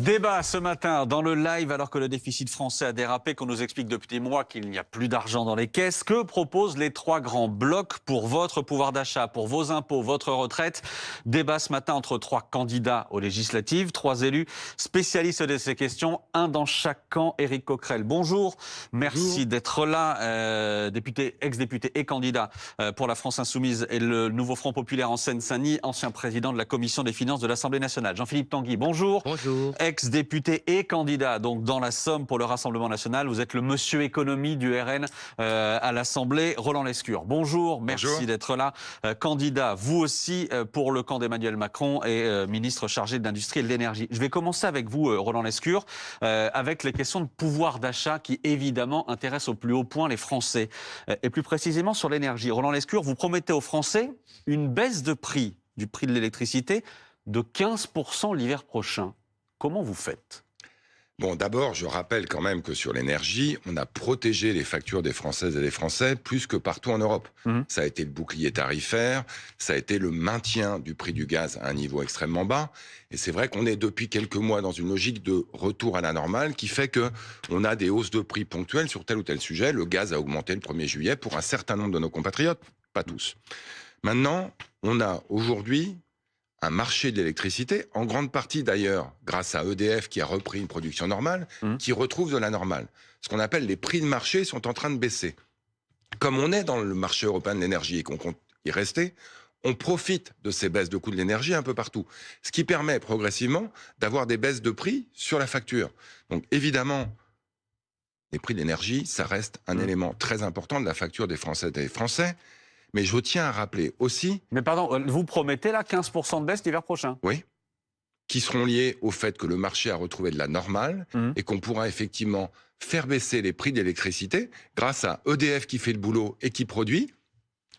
Débat ce matin dans le live alors que le déficit français a dérapé, qu'on nous explique depuis des mois qu'il n'y a plus d'argent dans les caisses. Que proposent les trois grands blocs pour votre pouvoir d'achat, pour vos impôts, votre retraite? Débat ce matin entre trois candidats aux législatives, trois élus spécialistes de ces questions, un dans chaque camp. Éric Coquerel, bonjour. Merci d'être là, député, ex-député et candidat pour la France Insoumise et le nouveau Front Populaire en Seine-Saint-Denis, ancien président de la Commission des Finances de l'Assemblée nationale. Jean-Philippe Tanguy, bonjour. Bonjour. Ex-député et candidat donc dans la Somme pour le Rassemblement national. Vous êtes le monsieur économie du RN à l'Assemblée. Roland Lescure, bonjour, merci d'être là. Candidat, vous aussi, pour le camp d'Emmanuel Macron et ministre chargé de l'Industrie et de l'Énergie. Je vais commencer avec vous, Roland Lescure, avec les questions de pouvoir d'achat qui, évidemment, intéressent au plus haut point les Français. Et plus précisément sur l'énergie. Roland Lescure, vous promettez aux Français une baisse de prix, du prix de l'électricité, de 15% l'hiver prochain. Comment vous faites ? Bon, d'abord, je rappelle quand même que sur l'énergie, on a protégé les factures des Françaises et des Français plus que partout en Europe. Ça a été le bouclier tarifaire, ça a été le maintien du prix du gaz à un niveau extrêmement bas. Et c'est vrai qu'on est depuis quelques mois dans une logique de retour à la normale qui fait que on a des hausses de prix ponctuelles sur tel ou tel sujet. Le gaz a augmenté le 1er juillet pour un certain nombre de nos compatriotes, pas tous. Maintenant, on a aujourd'hui un marché de l'électricité, en grande partie d'ailleurs grâce à EDF qui a repris une production normale, qui retrouve de la normale. Ce qu'on appelle les prix de marché sont en train de baisser. Comme on est dans le marché européen de l'énergie et qu'on compte y rester, on profite de ces baisses de coûts de l'énergie un peu partout. Ce qui permet progressivement d'avoir des baisses de prix sur la facture. Donc évidemment, les prix de l'énergie, ça reste un élément très important de la facture des Françaises et des Français. Mais je tiens à rappeler aussi... Mais pardon, vous promettez là 15% de baisse l'hiver prochain ? Oui, qui seront liés au fait que le marché a retrouvé de la normale et qu'on pourra effectivement faire baisser les prix d'électricité grâce à EDF qui fait le boulot et qui produit,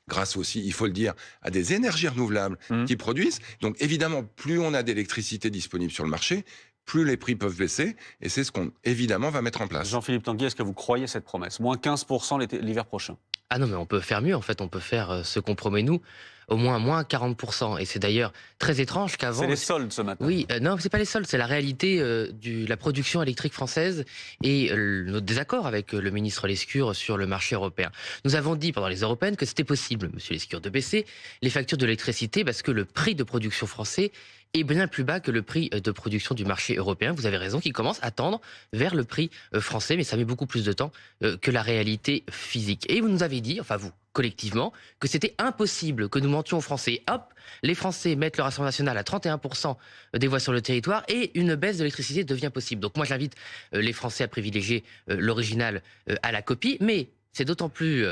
grâce aussi, il faut le dire, à des énergies renouvelables qui produisent. Donc évidemment, plus on a d'électricité disponible sur le marché, plus les prix peuvent baisser, et c'est ce qu'on, évidemment, va mettre en place. Jean-Philippe Tanguy, est-ce que vous croyez cette promesse ? Moins 15% l'hiver prochain ? Ah non, mais on peut faire mieux, en fait, on peut faire ce qu'on promet nous, au moins 40%. Et c'est d'ailleurs très étrange qu'avant... C'est les soldes ce matin. Oui, non, c'est pas les soldes, c'est la réalité de la production électrique française et notre désaccord avec le ministre Lescure sur le marché européen. Nous avons dit pendant les européennes que c'était possible, monsieur Lescure, de baisser les factures de l'électricité parce que le prix de production français est bien plus bas que le prix de production du marché européen. Vous avez raison, qui commence à tendre vers le prix français, mais ça met beaucoup plus de temps que la réalité physique. Et vous nous avez dit, enfin vous, collectivement, que c'était impossible que nous mentions aux Français. Hop, les Français mettent le Rassemblement national à 31% des voix sur le territoire et une baisse de l'électricité devient possible. Donc moi j'invite les Français à privilégier l'original à la copie, mais c'est d'autant plus...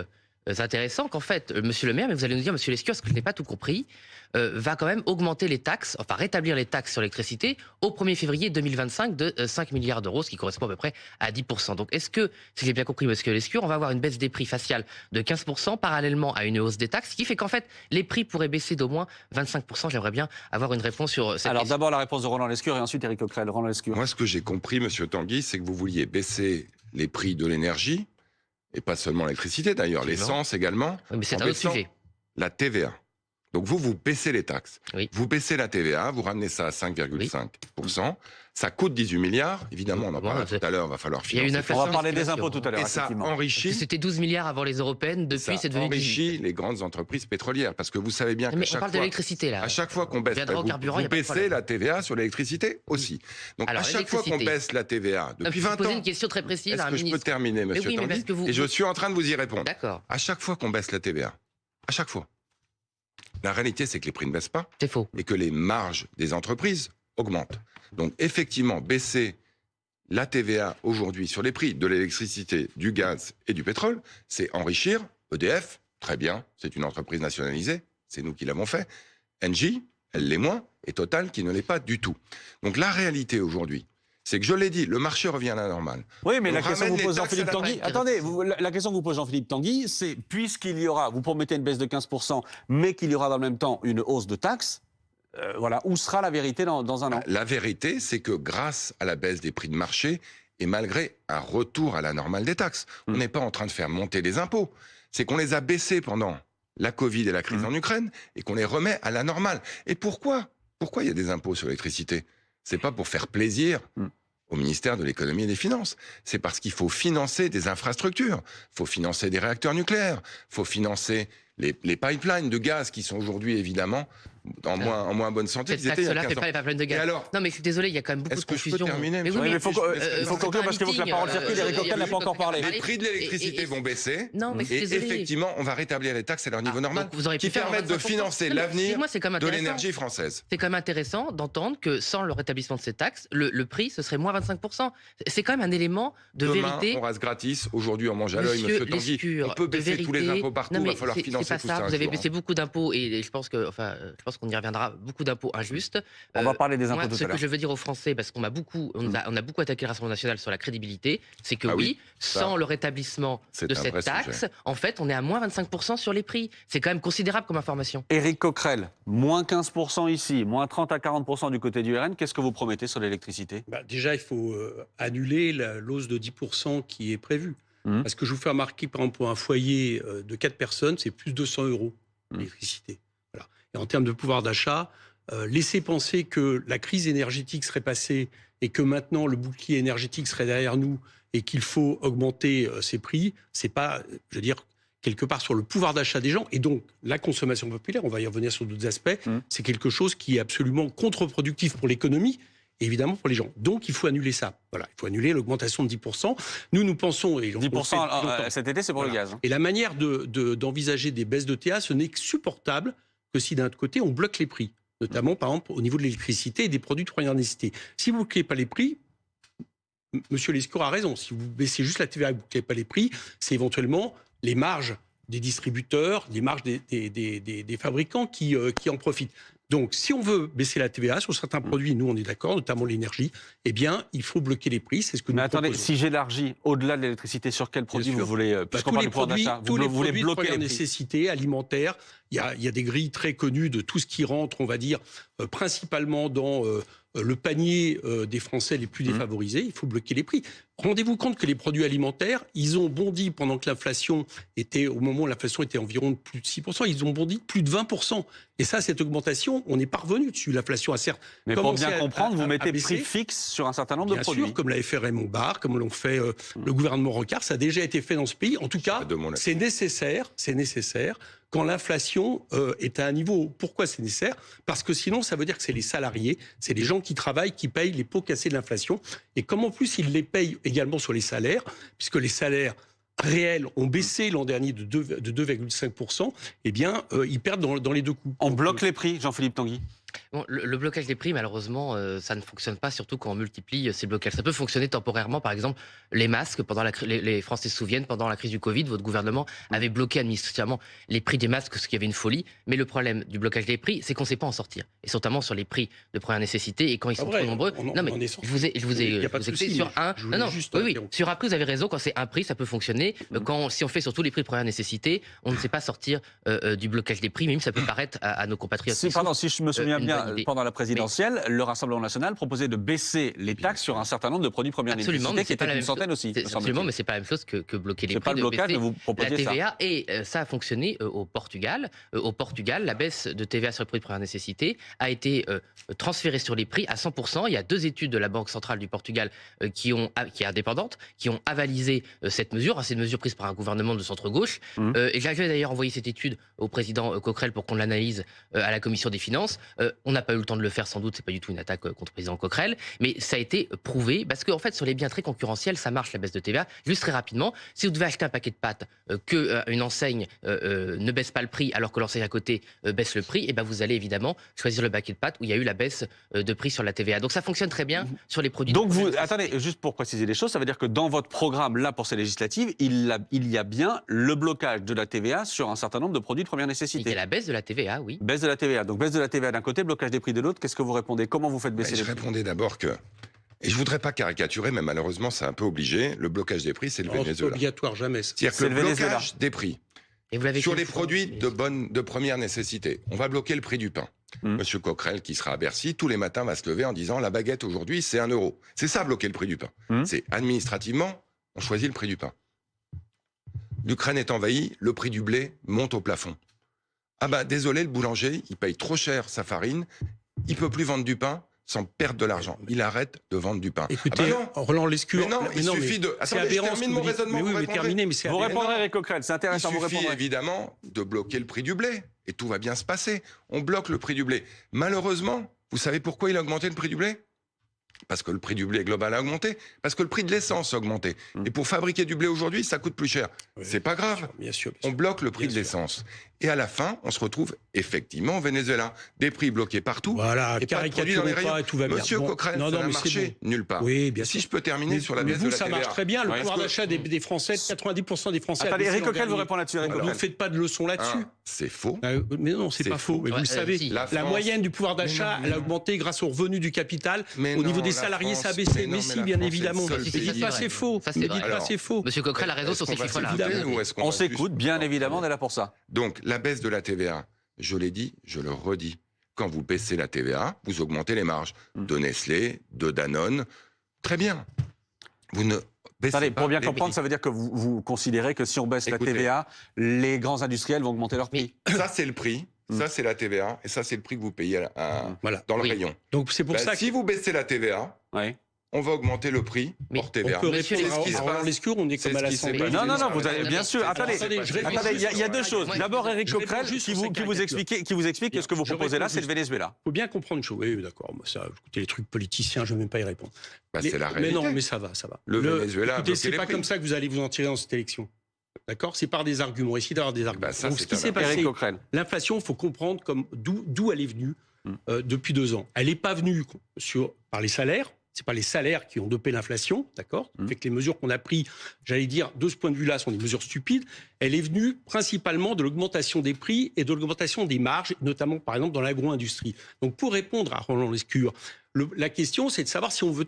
intéressant qu'en fait, monsieur le maire, mais vous allez nous dire, monsieur Lescure, parce que je n'ai pas tout compris, va quand même augmenter les taxes, enfin rétablir les taxes sur l'électricité au 1er février 2025 de 5 milliards d'euros, ce qui correspond à peu près à 10%. Donc est-ce que, si j'ai bien compris monsieur Lescure, on va avoir une baisse des prix faciale de 15% parallèlement à une hausse des taxes, ce qui fait qu'en fait, les prix pourraient baisser d'au moins 25%. J'aimerais bien avoir une réponse sur cette Alors question. d'abord la réponse de Roland Lescure et ensuite Éric Coquerel. Roland Lescure. Moi, ce que j'ai compris, monsieur Tanguy, c'est que vous vouliez baisser les prix de l'énergie, et pas seulement l'électricité d'ailleurs, l'essence également, Oui, mais c'est en un autre baissant sujet. la TVA. Donc vous baissez les taxes. Oui. Vous baissez la TVA, vous ramenez ça à 5,5%. Ça coûte 18 milliards. Évidemment, on en parlera tout à l'heure, va falloir Il y a une financer. inflation. On va parler des impôts tout à l'heure, Et ça effectivement. enrichit... C'était 12 milliards avant les européennes, depuis c'est devenu 18. enrichit les grandes entreprises pétrolières. Parce que vous savez bien Mais qu'à on chaque parle de fois... l'électricité là. À chaque fois qu'on baisse, Viendra au carburant, vous y a pas de baissez problème. la TVA sur l'électricité aussi. Donc Alors, à chaque fois qu'on l'électricité. baisse la TVA, depuis Je 20 peux poser ans... une question très précise Est-ce à un que je peux ministre. terminer, monsieur oui, mais Tanguy parce que vous- Et je suis en train de vous y répondre. D'accord, À chaque fois qu'on baisse la TVA, à chaque fois, la réalité, c'est que les prix ne baissent pas c'est faux. et que les marges des entreprises augmentent. Donc effectivement, baisser la TVA aujourd'hui sur les prix de l'électricité, du gaz et du pétrole, c'est enrichir EDF, très bien, c'est une entreprise nationalisée, c'est nous qui l'avons fait. Engie, elle l'est moins, et Total qui ne l'est pas du tout. Donc la réalité aujourd'hui, c'est que je l'ai dit, le marché revient à la normale. Oui, mais On la question que ramène vous les pose taxes Jean-Philippe à la Tanguy... base. Attendez, la question que vous pose Jean-Philippe Tanguy, c'est puisqu'il y aura, vous promettez une baisse de 15%, mais qu'il y aura dans le même temps une hausse de taxes, voilà, où sera la vérité dans un an ? La vérité, c'est que grâce à la baisse des prix de marché, et malgré un retour à la normale des taxes, on n'est pas en train de faire monter les impôts. C'est qu'on les a baissés pendant la Covid et la crise en Ukraine, et qu'on les remet à la normale. Et pourquoi il y a des impôts sur l'électricité ? c'est pas pour faire plaisir au ministère de l'économie et des finances. C'est parce qu'il faut financer des infrastructures, il faut financer des réacteurs nucléaires, il faut financer les pipelines de gaz qui sont aujourd'hui évidemment en moins bonne santé. Cette taxe-là ne fait pas les pipelines de gaz. Alors, non, mais je suis désolé, il y a quand même beaucoup de confusion. Est-ce que je peux terminer? Mais oui, il faut conclure parce que la parole circule. Éric Coquerel n'a pas encore parlé. Les prix de l'électricité vont baisser. Non, mais et effectivement, on va rétablir les taxes à leur niveau normal, qui permettent de financer l'avenir de l'énergie française. C'est quand même intéressant d'entendre que sans le rétablissement de ces taxes, le prix, ce serait moins 25%. C'est quand même un élément de vérité. Demain, on rase gratis. Aujourd'hui, on mange à l'œil, monsieur Tanguy. On peut baisser tous les impôts partout, il va falloir financer tout ça. Vous avez baissé beaucoup d'impôts et je pense qu'on y reviendra, beaucoup d'impôts injustes. On va parler des impôts tout à l'heure. Ce que je veux dire aux Français, parce qu'on a beaucoup attaqué le Rassemblement national sur la crédibilité, c'est que sans le rétablissement de cette taxe, en fait, on est à moins 25% sur les prix. C'est quand même considérable comme information. Éric Coquerel, moins 15% ici, moins 30 à 40% du côté du RN. Qu'est-ce que vous promettez sur l'électricité? Déjà, il faut annuler l'hausse de 10% qui est prévue. Parce que je vous fais remarquer, par exemple, pour un foyer de 4 personnes, c'est plus de 200 € l'électricité. Voilà. Et en termes de pouvoir d'achat, laisser penser que la crise énergétique serait passée et que maintenant le bouclier énergétique serait derrière nous et qu'il faut augmenter ces prix, c'est pas, je veux dire, quelque part sur le pouvoir d'achat des gens et donc la consommation populaire, on va y revenir sur d'autres aspects, c'est quelque chose qui est absolument contre-productif pour l'économie et évidemment pour les gens. Donc il faut annuler ça. Voilà, il faut annuler l'augmentation de 10%. Nous pensons... Et 10% cet été, c'est pour le gaz. Et la manière d'envisager des baisses de TA, ce n'est supportable que si d'un autre côté, on bloque les prix. Notamment, par exemple, au niveau de l'électricité et des produits de première nécessité. Si vous ne bloquez pas les prix, Monsieur Lescour a raison, si vous baissez juste la TVA et que vous ne bloquez pas les prix, c'est éventuellement les marges des distributeurs, les marges des fabricants qui en profitent. Donc, si on veut baisser la TVA sur certains produits, nous on est d'accord, notamment l'énergie, eh bien, il faut bloquer les prix. C'est ce que nous proposons. Attendez, si j'élargis au-delà de l'électricité, sur quel produit vous voulez, puisqu'on parle du pouvoir d'achat, vous voulez bloquer les prix? Nécessité alimentaire. Il y a des grilles très connues de tout ce qui rentre, on va dire, principalement dans le panier des Français les plus défavorisés. Il faut bloquer les prix. Rendez-vous compte que les produits alimentaires, ils ont bondi pendant que l'inflation était, au moment où l'inflation était environ de plus de 6%, ils ont bondi de plus de 20%. Et ça, cette augmentation, on n'est pas revenu dessus. L'inflation a certes mais pour bien comprendre, vous mettez prix fixe sur un certain nombre de produits. Bien sûr, comme l'a fait Raymond Barre, comme l'ont fait le gouvernement Rocard, ça a déjà été fait dans ce pays. En tout cas, c'est nécessaire quand l'inflation est à un niveau. Pourquoi c'est nécessaire? Parce que sinon, ça veut dire que c'est les salariés, c'est les gens qui travaillent, qui payent les pots cassés de l'inflation. Et comme en plus, ils les payent également sur les salaires, puisque les salaires réels ont baissé l'an dernier de 2,5%, eh bien, ils perdent dans les deux coups. On bloque les prix, Jean-Philippe Tanguy? Bon, le blocage des prix, malheureusement, ça ne fonctionne pas, surtout quand on multiplie ces blocages. Ça peut fonctionner temporairement, par exemple, les masques. Les Français se souviennent, pendant la crise du Covid, votre gouvernement avait bloqué administrativement les prix des masques, ce qui avait une folie. Mais le problème du blocage des prix, c'est qu'on ne sait pas en sortir. Et notamment sur les prix de première nécessité, et quand ils sont trop nombreux... je vous ai expliqué sur un... sur un prix, vous avez raison, quand c'est un prix, ça peut fonctionner. Si on fait sur tous les prix de première nécessité, on ne sait pas sortir du blocage des prix, même ça peut paraître à nos compatriotes. Si je me souviens bien, pendant la présidentielle, le Rassemblement national proposait de baisser les taxes sur un certain nombre de produits de première nécessité, qui étaient une centaine aussi. Absolument, mais c'est pas la même chose que bloquer les prix. C'est pas le blocage, mais vous proposez la TVA, ça. Et ça a fonctionné au Portugal. Au Portugal, la baisse de TVA sur les produits de première nécessité a été transférée sur les prix à 100%. Il y a 2 études de la Banque centrale du Portugal qui est indépendante, qui ont avalisé cette mesure. C'est une mesure prise par un gouvernement de centre-gauche. Et j'avais d'ailleurs envoyé cette étude au président Coquerel pour qu'on l'analyse à la commission des finances. On n'a pas eu le temps de le faire, sans doute, c'est pas du tout une attaque contre le président Coquerel, mais ça a été prouvé, parce qu'en fait, sur les biens très concurrentiels, ça marche, la baisse de TVA. Juste très rapidement, si vous devez acheter un paquet de pâtes, qu'une enseigne ne baisse pas le prix, alors que l'enseigne à côté baisse le prix, et ben vous allez évidemment choisir le paquet de pâtes où il y a eu la baisse de prix sur la TVA. Donc ça fonctionne très bien sur les produits. Donc attendez, juste pour préciser les choses, ça veut dire que dans votre programme, là, pour ces législatives, il y a bien le blocage de la TVA sur un certain nombre de produits de première nécessité. Il y a la baisse de la TVA, oui. Baisse de la TVA. Donc baisse de la TVA d'un côté, blocage des prix de l'autre. Qu'est-ce que vous répondez? Comment vous faites baisser les prix? Je répondais d'abord que, et je voudrais pas caricaturer, mais malheureusement c'est un peu obligé, le blocage des prix, c'est le Venezuela. C'est obligatoire, jamais. C'est-à-dire que le blocage des prix sur les produits de première nécessité, on va bloquer le prix du pain. Monsieur Coquerel, qui sera à Bercy, tous les matins va se lever en disant la baguette aujourd'hui c'est 1 €. C'est ça, bloquer le prix du pain. C'est administrativement, on choisit le prix du pain. L'Ukraine est envahie, le prix du blé monte au plafond. Ah ben désolé, le boulanger, il paye trop cher sa farine, il peut plus vendre du pain, sans perdre de l'argent. Il arrête de vendre du pain. Écoutez, Roland Lescure... Mais non, il suffit de... Attendez, je termine mon raisonnement, vous répondrez. Vous répondrez, Éric Coquerel, c'est intéressant. Il suffit évidemment de bloquer le prix du blé, et tout va bien se passer. On bloque le prix du blé. Malheureusement, vous savez pourquoi il a augmenté le prix du blé ? Parce que le prix du blé global a augmenté, parce que le prix de l'essence a augmenté. Et pour fabriquer du blé aujourd'hui, ça coûte plus cher. Oui, c'est pas grave. Bien sûr. On bloque le prix de l'essence. Et à la fin, on se retrouve effectivement au Venezuela. Des prix bloqués partout. Voilà, et pas de produits dans les rayons. Tout va bien. Monsieur Coquerel, ça n'a marché nulle part. Oui, bien si je peux terminer sur la baisse de la TVA. Ça marche très bien. Le pouvoir d'achat des Français, 90% des Français... Attendez, Éric Coquerel vous répond là-dessus. Ne faites pas de leçons là-dessus. C'est faux. Mais non, c'est pas faux. Mais vous le savez, la moyenne du pouvoir d'achat, elle a augmenté grâce aux revenus du capital. Au niveau des salariés, ça a baissé. Mais si, bien évidemment. Ne dites pas c'est faux. Ne dites pas c'est faux. Monsieur Coquerel a raison sur ces chiffres-là. On s'écoute, bien évidemment, on est là pour ça. Donc, la baisse de la TVA, je l'ai dit, je le redis. Quand vous baissez la TVA, vous augmentez les marges de Nestlé, de Danone. Très bien. Vous ne baissez pas. Pour bien comprendre, ça veut dire que vous considérez que si on baisse la TVA, les grands industriels vont augmenter leur prix. Ça, c'est le prix. Ça, c'est la TVA. Et ça, c'est le prix que vous payez dans le rayon. Donc, c'est pour ça que... Si vous baissez la TVA... on va augmenter le prix hors TVA. On peut répondre à Lescure, on est comme à l'Assemblée. Non, vous avez bien sûr. Attendez, il y a deux choses. D'abord, Éric Coquerel qui vous explique que ce que vous proposez là, c'est le Venezuela. Il faut bien comprendre une chose. Oui, d'accord. Ça, écoutez, les trucs politiciens, je ne vais même pas y répondre. C'est la réalité. Mais non, mais ça va. Le Venezuela. Écoutez, c'est pas comme ça que vous allez vous en tirer dans cette élection. D'accord ? C'est par des arguments. Essayez d'avoir des arguments. Donc, ce qui s'est passé, l'inflation, il faut comprendre d'où elle est venue depuis 2 ans. Elle n'est pas venue par les salaires. C'est pas les salaires qui ont dopé l'inflation, d'accord ? Fait que les mesures qu'on a prises, j'allais dire, de ce point de vue-là, sont des mesures stupides. Elle est venue principalement de l'augmentation des prix et de l'augmentation des marges, notamment, par exemple, dans l'agro-industrie. Donc, pour répondre à Roland Lescure, la question, c'est de savoir si on veut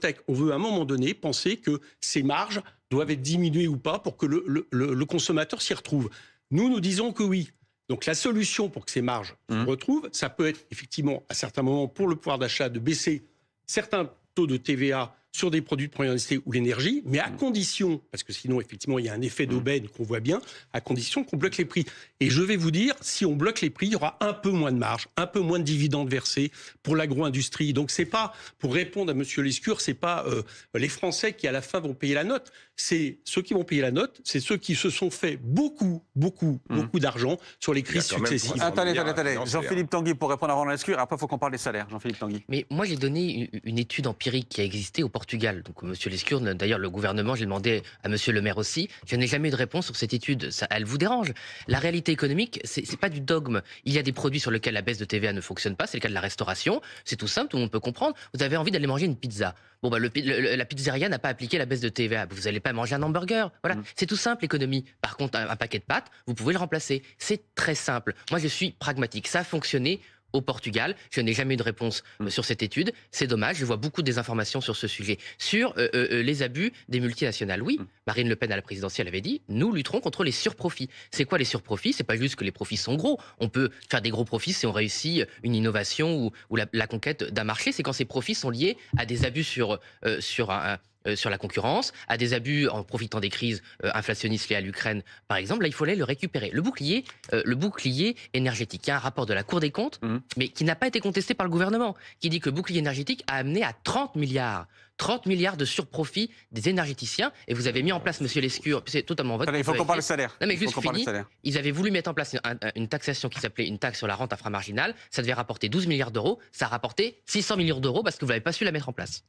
à un moment donné penser que ces marges doivent être diminuées ou pas pour que le consommateur s'y retrouve. Nous disons que oui. Donc, la solution pour que ces marges se retrouvent, ça peut être effectivement, à certains moments, pour le pouvoir d'achat, de baisser certains taux de TVA sur des produits de première nécessité ou l'énergie, mais à condition, parce que sinon, effectivement, il y a un effet d'aubaine qu'on voit bien, à condition qu'on bloque les prix. Et je vais vous dire, si on bloque les prix, il y aura un peu moins de marge, un peu moins de dividendes versés pour l'agro-industrie. Donc, c'est pas, pour répondre à M. Lescure, c'est pas les Français qui, à la fin, vont payer la note. C'est ceux qui vont payer la note, c'est ceux qui se sont fait beaucoup d'argent sur les crises successives. Attendez. Jean-Philippe Tanguy, pour répondre à Roland Lescure, après, il faut qu'on parle des salaires. Jean-Philippe Tanguy. Mais moi, j'ai donné une étude empirique qui a existé au Portugal. Donc, M. Lescure, d'ailleurs, le gouvernement, j'ai demandé à M. Le Maire aussi. Je n'ai jamais eu de réponse sur cette étude. Elle vous dérange. La réalité économique, c'est pas du dogme. Il y a des produits sur lesquels la baisse de TVA ne fonctionne pas. C'est le cas de la restauration. C'est tout simple, tout le monde peut comprendre. Vous avez envie d'aller manger une pizza. Bon, la pizzeria n'a pas appliqué la baisse de TVA. Vous n'allez pas manger un hamburger. Voilà. C'est tout simple, l'économie. Par contre, un paquet de pâtes, vous pouvez le remplacer. C'est très simple. Moi, je suis pragmatique. Ça a fonctionné au Portugal. Je n'ai jamais eu de réponse sur cette étude. C'est dommage. Je vois beaucoup de désinformations sur ce sujet. Sur les abus des multinationales. Oui, Marine Le Pen à la présidentielle avait dit, nous lutterons contre les surprofits. C'est quoi les surprofits ? C'est pas juste que les profits sont gros. On peut faire des gros profits si on réussit une innovation ou la conquête d'un marché. C'est quand ces profits sont liés à des abus sur la concurrence, à des abus en profitant des crises inflationnistes liées à l'Ukraine, par exemple. Là, il fallait le récupérer. Le bouclier énergétique. Il y a un rapport de la Cour des comptes, mais qui n'a pas été contesté par le gouvernement, qui dit que le bouclier énergétique a amené à 30 milliards de surprofits des énergéticiens. Et vous avez mis en place, monsieur Lescure, c'est totalement votre... Il faut qu'on parle de salaire. Non, mais juste fini, ils avaient voulu mettre en place une taxation qui s'appelait une taxe sur la rente inframarginale. Ça devait rapporter 12 milliards d'euros. Ça a rapporté 600 millions d'euros parce que vous n'avez pas su la mettre en place.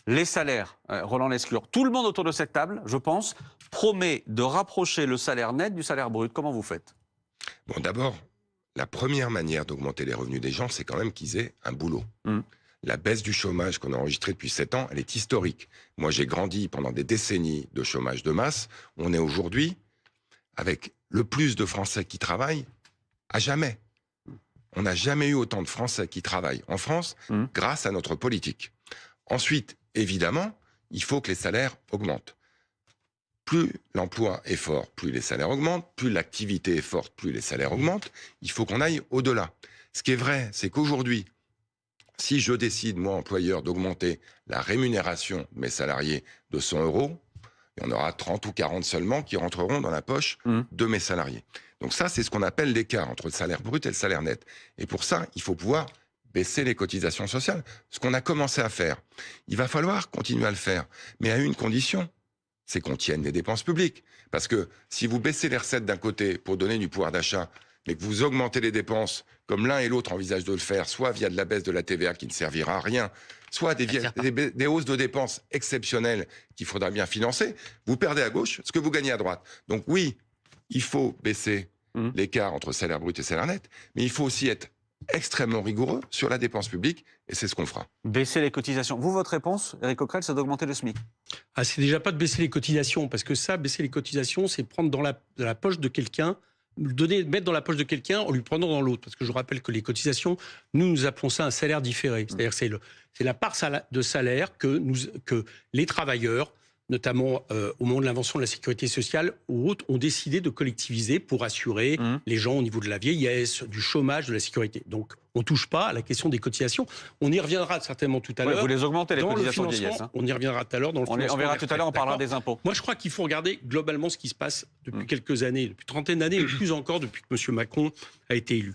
Les salaires, Roland Lescure, tout le monde autour de cette table, je pense, promet de rapprocher le salaire net du salaire brut. Comment vous faites ? Bon, d'abord, la première manière d'augmenter les revenus des gens, c'est quand même qu'ils aient un boulot. La baisse du chômage qu'on a enregistrée depuis 7 ans, elle est historique. Moi, j'ai grandi pendant des décennies de chômage de masse. On est aujourd'hui avec le plus de Français qui travaillent à jamais. On n'a jamais eu autant de Français qui travaillent en France grâce à notre politique. Ensuite, évidemment, il faut que les salaires augmentent. Plus l'emploi est fort, plus les salaires augmentent. Plus l'activité est forte, plus les salaires augmentent. Il faut qu'on aille au-delà. Ce qui est vrai, c'est qu'aujourd'hui, si je décide, moi, employeur, d'augmenter la rémunération de mes salariés de 100 €, il y en aura 30 ou 40 seulement qui rentreront dans la poche de mes salariés. Donc ça, c'est ce qu'on appelle l'écart entre le salaire brut et le salaire net. Et pour ça, il faut pouvoir baisser les cotisations sociales. Ce qu'on a commencé à faire. Il va falloir continuer à le faire, mais à une condition, c'est qu'on tienne les dépenses publiques. Parce que si vous baissez les recettes d'un côté pour donner du pouvoir d'achat, mais que vous augmentez les dépenses, comme l'un et l'autre envisagent de le faire, soit via de la baisse de la TVA qui ne servira à rien, soit des hausses de dépenses exceptionnelles qu'il faudra bien financer, vous perdez à gauche ce que vous gagnez à droite. Donc oui, il faut baisser l'écart entre salaire brut et salaire net, mais il faut aussi être extrêmement rigoureux sur la dépense publique, et c'est ce qu'on fera. Baisser les cotisations. Vous, votre réponse, Éric Coquerel, c'est d'augmenter le SMIC. C'est déjà pas de baisser les cotisations, parce que ça, baisser les cotisations, c'est prendre dans la poche de quelqu'un, mettre dans la poche de quelqu'un en lui prenant dans l'autre. Parce que je rappelle que les cotisations, nous appelons ça un salaire différé. C'est-à-dire que c'est la part de salaire que les travailleurs, notamment au moment de l'invention de la sécurité sociale ou autres, ont décidé de collectiviser pour assurer les gens au niveau de la vieillesse, du chômage, de la sécurité. Donc, on ne touche pas à la question des cotisations. On y reviendra certainement tout à l'heure. Vous les augmentez, les cotisations vieillesse. On y reviendra tout à l'heure dans le financement. On verra tout à l'heure, on parlera des impôts. Moi, je crois qu'il faut regarder globalement ce qui se passe depuis quelques années, depuis une trentaine d'années, et plus encore depuis que M. Macron a été élu.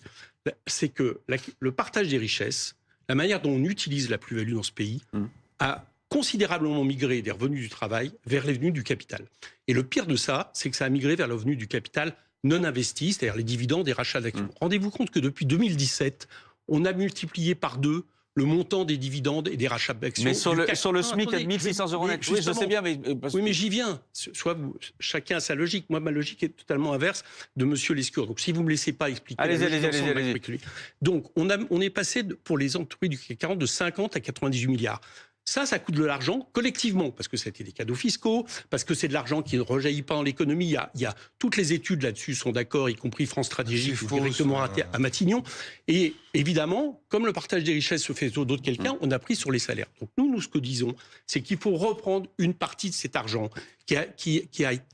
C'est que le partage des richesses, la manière dont on utilise la plus-value dans ce pays, a considérablement migré des revenus du travail vers les revenus du capital. Et le pire de ça, c'est que ça a migré vers le revenu du capital non investi, c'est-à-dire les dividendes et rachats d'actions. Rendez-vous compte que depuis 2017, on a multiplié par 2 le montant des dividendes et des rachats d'actions. Mais sur le SMIC à 1 600 € net. Oui, je sais bien, mais... Oui, mais j'y viens. Chacun a sa logique. Moi, ma logique est totalement inverse de M. Lescure. Donc, si vous ne me laissez pas expliquer... Allez-y. Donc, on est passé, pour les entreprises du CAC 40, de 50 à 98 milliards. Ça coûte de l'argent collectivement, parce que c'était des cadeaux fiscaux, parce que c'est de l'argent qui ne rejaillit pas dans l'économie. Il y a toutes les études là-dessus sont d'accord, y compris France Stratégie, directement à Matignon. Et évidemment, comme le partage des richesses se fait sur d'autres quelqu'un, on a pris sur les salaires. Donc nous, ce que disons, c'est qu'il faut reprendre une partie de cet argent qui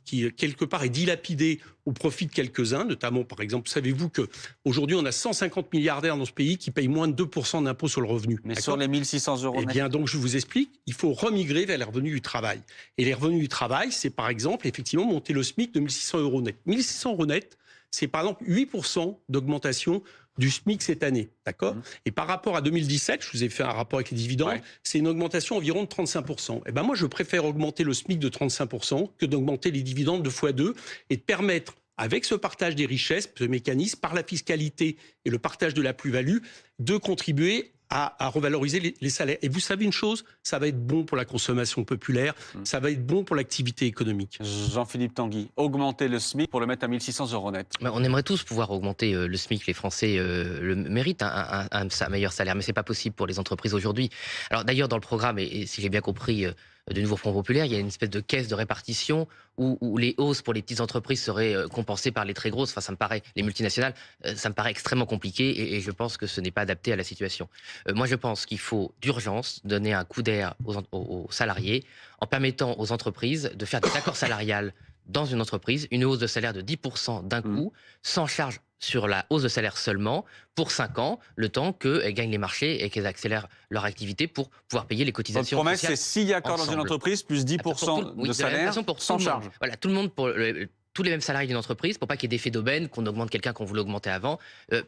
quelque part est dilapidé au profit de quelques-uns, notamment, par exemple, savez-vous qu'aujourd'hui, on a 150 milliardaires dans ce pays qui payent moins de 2% d'impôts sur le revenu. Mais sur les 1 600 € net. Eh bien, donc, je vous explique, il faut remigrer vers les revenus du travail. Et les revenus du travail, c'est par exemple, effectivement, monter le SMIC de 1 600 € net. 1 600 € net, c'est par exemple 8% d'augmentation du SMIC cette année, d'accord ? Et par rapport à 2017, je vous ai fait un rapport avec les dividendes, c'est une augmentation environ de 35%. Et ben moi, je préfère augmenter le SMIC de 35% que d'augmenter les dividendes de x2 et de permettre, avec ce partage des richesses, ce mécanisme, par la fiscalité et le partage de la plus-value, de contribuer à revaloriser les salaires. Et vous savez une chose, ça va être bon pour la consommation populaire, ça va être bon pour l'activité économique. Jean-Philippe Tanguy, augmenter le SMIC pour le mettre à 1 600 € net. On aimerait tous pouvoir augmenter le SMIC. Les Français le méritent, un meilleur salaire, mais ce n'est pas possible pour les entreprises aujourd'hui. Alors d'ailleurs, dans le programme, et si j'ai bien compris, de Nouveau Front Populaire, il y a une espèce de caisse de répartition où les hausses pour les petites entreprises seraient compensées par les très grosses. Enfin, ça me paraît, les multinationales, ça me paraît extrêmement compliqué et je pense que ce n'est pas adapté à la situation. Moi, je pense qu'il faut d'urgence donner un coup d'air aux salariés en permettant aux entreprises de faire des accords salariales dans une entreprise, une hausse de salaire de 10% d'un coup, sans charge sur la hausse de salaire seulement, pour 5 ans, le temps qu'elles gagnent les marchés et qu'elles accélèrent leur activité pour pouvoir payer les cotisations sociales. Votre promesse, c'est 6 accords dans une entreprise, plus 10% de salaire, sans charge. Voilà, tout le monde pour... tous les mêmes salariés d'une entreprise, pour pas qu'il y ait d'effet d'aubaine, qu'on augmente quelqu'un qu'on voulait augmenter avant,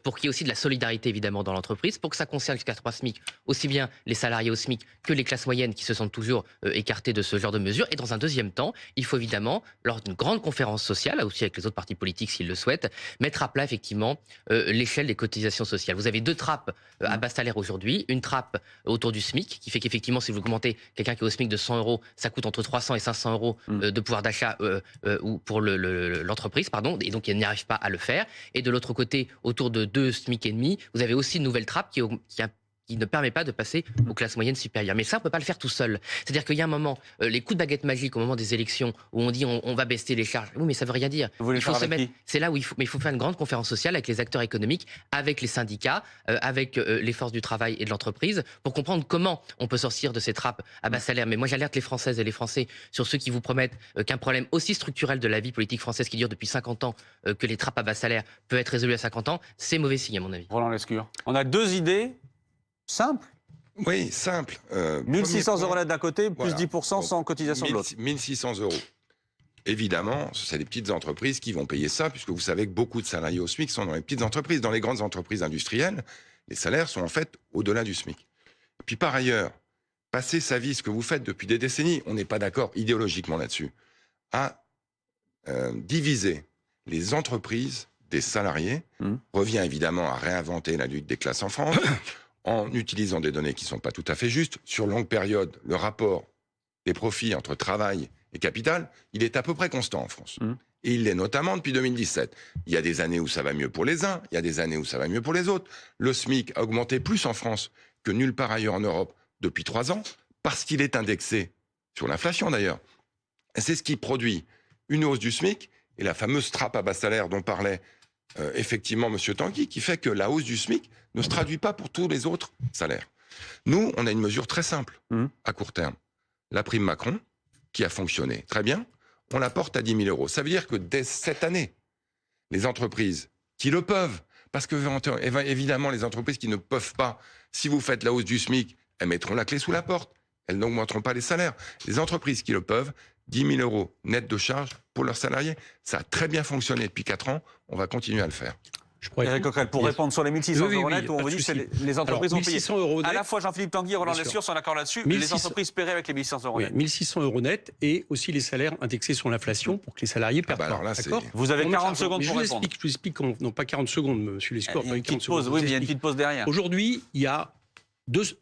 pour qu'il y ait aussi de la solidarité évidemment dans l'entreprise, pour que ça concerne jusqu'à 3 SMIC, aussi bien les salariés au SMIC que les classes moyennes qui se sentent toujours écartées de ce genre de mesures. Et dans un deuxième temps, il faut évidemment, lors d'une grande conférence sociale, aussi avec les autres partis politiques s'ils le souhaitent, mettre à plat effectivement l'échelle des cotisations sociales. Vous avez 2 trappes à bas salaire aujourd'hui, une trappe autour du SMIC, qui fait qu'effectivement si vous augmentez quelqu'un qui est au SMIC de 100 €, ça coûte entre 300 et 500 € de pouvoir d'achat ou pour l'entreprise, et donc elle n'y arrive pas à le faire. Et de l'autre côté, autour de 2 SMIC et demi, vous avez aussi une nouvelle trappe qui ne permet pas de passer aux classes moyennes supérieures. Mais ça, on ne peut pas le faire tout seul. C'est-à-dire qu'il y a un moment, les coups de baguette magique au moment des élections, où on dit on va baisser les charges. Oui, mais ça ne veut rien dire. C'est là où il faut faire une grande conférence sociale avec les acteurs économiques, avec les syndicats, avec les forces du travail et de l'entreprise, pour comprendre comment on peut sortir de ces trappes à bas salaire. Mais moi, j'alerte les Françaises et les Français sur ceux qui vous promettent qu'un problème aussi structurel de la vie politique française qui dure depuis 50 ans, que les trappes à bas salaire peut être résolu à 50 ans, c'est mauvais signe à mon avis. Roland Lescure. On a 2 idées simple. Oui, simple. 1 600 € net d'un côté, plus 10% sans cotisation de l'autre. 1 600 €. Évidemment, c'est les petites entreprises qui vont payer ça, puisque vous savez que beaucoup de salariés au SMIC sont dans les petites entreprises. Dans les grandes entreprises industrielles, Les salaires sont en fait au-delà du SMIC. Et puis par ailleurs, passer sa vie, ce que vous faites depuis des décennies, on n'est pas d'accord idéologiquement là-dessus, à diviser les entreprises des salariés, revient évidemment à réinventer la lutte des classes en France, en utilisant des données qui ne sont pas tout à fait justes. Sur longue période, le rapport des profits entre travail et capital, il est à peu près constant en France. Et il l'est notamment depuis 2017. Il y a des années où ça va mieux pour les uns, il y a des années où ça va mieux pour les autres. Le SMIC a augmenté plus en France que nulle part ailleurs en Europe depuis 3 ans, parce qu'il est indexé sur l'inflation d'ailleurs. Et c'est ce qui produit une hausse du SMIC et la fameuse trappe à bas salaire dont parlait effectivement M. Tanguy, qui fait que la hausse du SMIC ne se traduit pas pour tous les autres salaires. Nous, on a une mesure très simple à court terme. La prime Macron, qui a fonctionné très bien, on la porte à 10 000 euros. Ça veut dire que dès cette année, les entreprises qui le peuvent, parce que évidemment les entreprises qui ne peuvent pas, si vous faites la hausse du SMIC, elles mettront la clé sous la porte, elles n'augmenteront pas les salaires. Les entreprises qui le peuvent, 10 000 euros net de charge pour leurs salariés. Ça a très bien fonctionné depuis 4 ans, on va continuer à le faire. Éric Coquerel, pour répondre sur les 1 600 euros net, où on vous dit que les entreprises ont payé. Euros net, à la fois Jean-Philippe Tanguy et Roland Lescure sont d'accord là-dessus. Les entreprises paieraient avec les 1 600 euros net. 1 600 euros net et aussi les salaires indexés sur l'inflation pour que les salariés perdent pas. D'accord. Vous avez 40 secondes pour répondre. Je vous explique, non pas 40 secondes, monsieur Lescure. Il y a une petite pause, oui, mais il y a une petite pause derrière. Aujourd'hui, il y a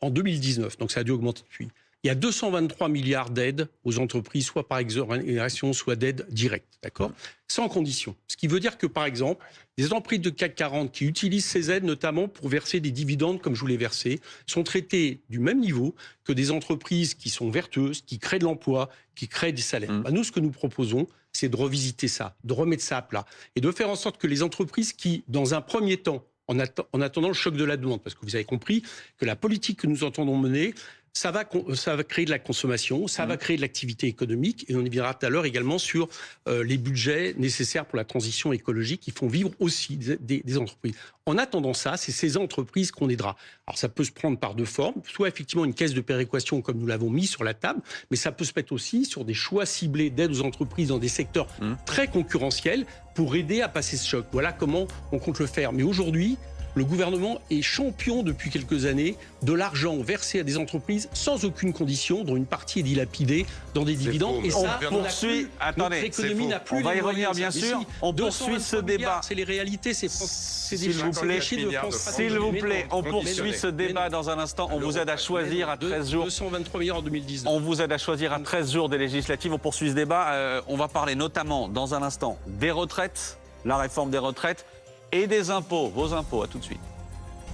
en 2019, donc ça a dû augmenter depuis. Il y a 223 milliards d'aides aux entreprises, soit par exonération, soit d'aides directes, d'accord ? Sans condition. Ce qui veut dire que, par exemple, les entreprises de CAC 40 qui utilisent ces aides, notamment pour verser des dividendes comme je vous l'ai versé, sont traitées du même niveau que des entreprises qui sont vertueuses, qui créent de l'emploi, qui créent des salaires. Nous, ce que nous proposons, c'est de revisiter ça, de remettre ça à plat et de faire en sorte que les entreprises qui, dans un premier temps, en attendant le choc de la demande, parce que vous avez compris que la politique que nous entendons mener, ça va créer de la consommation, ça va créer de l'activité économique, et on y viendra tout à l'heure également sur les budgets nécessaires pour la transition écologique qui font vivre aussi des entreprises. En attendant ça, c'est ces entreprises qu'on aidera. Alors ça peut se prendre par deux formes, soit effectivement une caisse de péréquation comme nous l'avons mis sur la table, mais ça peut se mettre aussi sur des choix ciblés d'aide aux entreprises dans des secteurs très concurrentiels pour aider à passer ce choc. Voilà comment on compte le faire. Mais aujourd'hui, le gouvernement est champion depuis quelques années de l'argent versé à des entreprises sans aucune condition, dont une partie est dilapidée dans des dividendes. Faux, et ça, on poursuit. Attendez, notre économie n'a plus on va y les revenir, moyens, bien sûr. On poursuit ce débat. C'est les réalités, c'est des S'il vous plaît, S'il vous plaît, on poursuit ce débat dans un instant. On vous aide à choisir à 13 jours. 223 milliards en 2019. On vous aide à choisir à 13 jours des législatives. On poursuit ce débat. On va parler notamment, dans un instant, des retraites, la réforme des retraites et des impôts. Vos impôts, à tout de suite.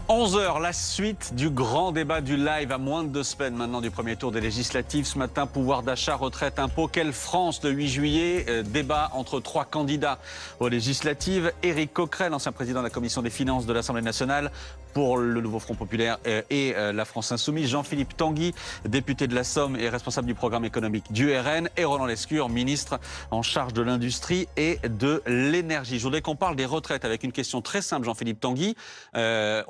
11h, la suite du grand débat du live à moins de 2 semaines maintenant du premier tour des législatives. Ce matin, pouvoir d'achat, retraite, impôts. Quelle France le 8 juillet Débat entre 3 candidats aux législatives. Éric Coquerel, ancien président de la commission des finances de l'Assemblée nationale pour le Nouveau Front populaire et la France insoumise. Jean-Philippe Tanguy, député de la Somme et responsable du programme économique du RN. Et Roland Lescure, ministre en charge de l'industrie et de l'énergie. Je voudrais qu'on parle des retraites avec une question très simple, Jean-Philippe Tanguy. On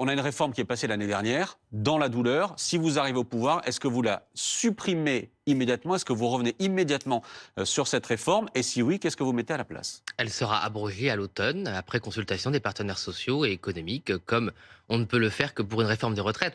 a une réforme qui est passée l'année dernière, dans la douleur. Si vous arrivez au pouvoir, est-ce que vous la supprimez immédiatement? Est-ce que vous revenez immédiatement sur cette réforme? Et si oui, qu'est-ce que vous mettez à la place? Elle sera abrogée à l'automne, après consultation des partenaires sociaux et économiques, comme on ne peut le faire que pour une réforme des retraites.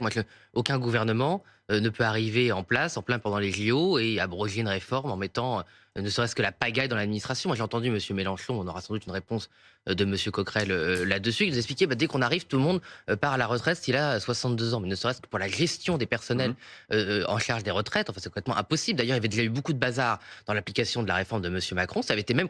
Aucun gouvernement ne peut arriver en place, en plein pendant les JO, et abroger une réforme en mettant ne serait-ce que la pagaille dans l'administration. Moi, j'ai entendu M. Mélenchon, on aura sans doute une réponse de M. Coquerel là-dessus. Il nous expliquait, dès qu'on arrive, tout le monde part à la retraite s'il a 62 ans. Mais ne serait-ce que pour la gestion des personnels en charge des retraites, c'est complètement impossible. D'ailleurs, il y avait déjà eu beaucoup de bazar dans l'application de la réforme de M. Macron. Ça avait été même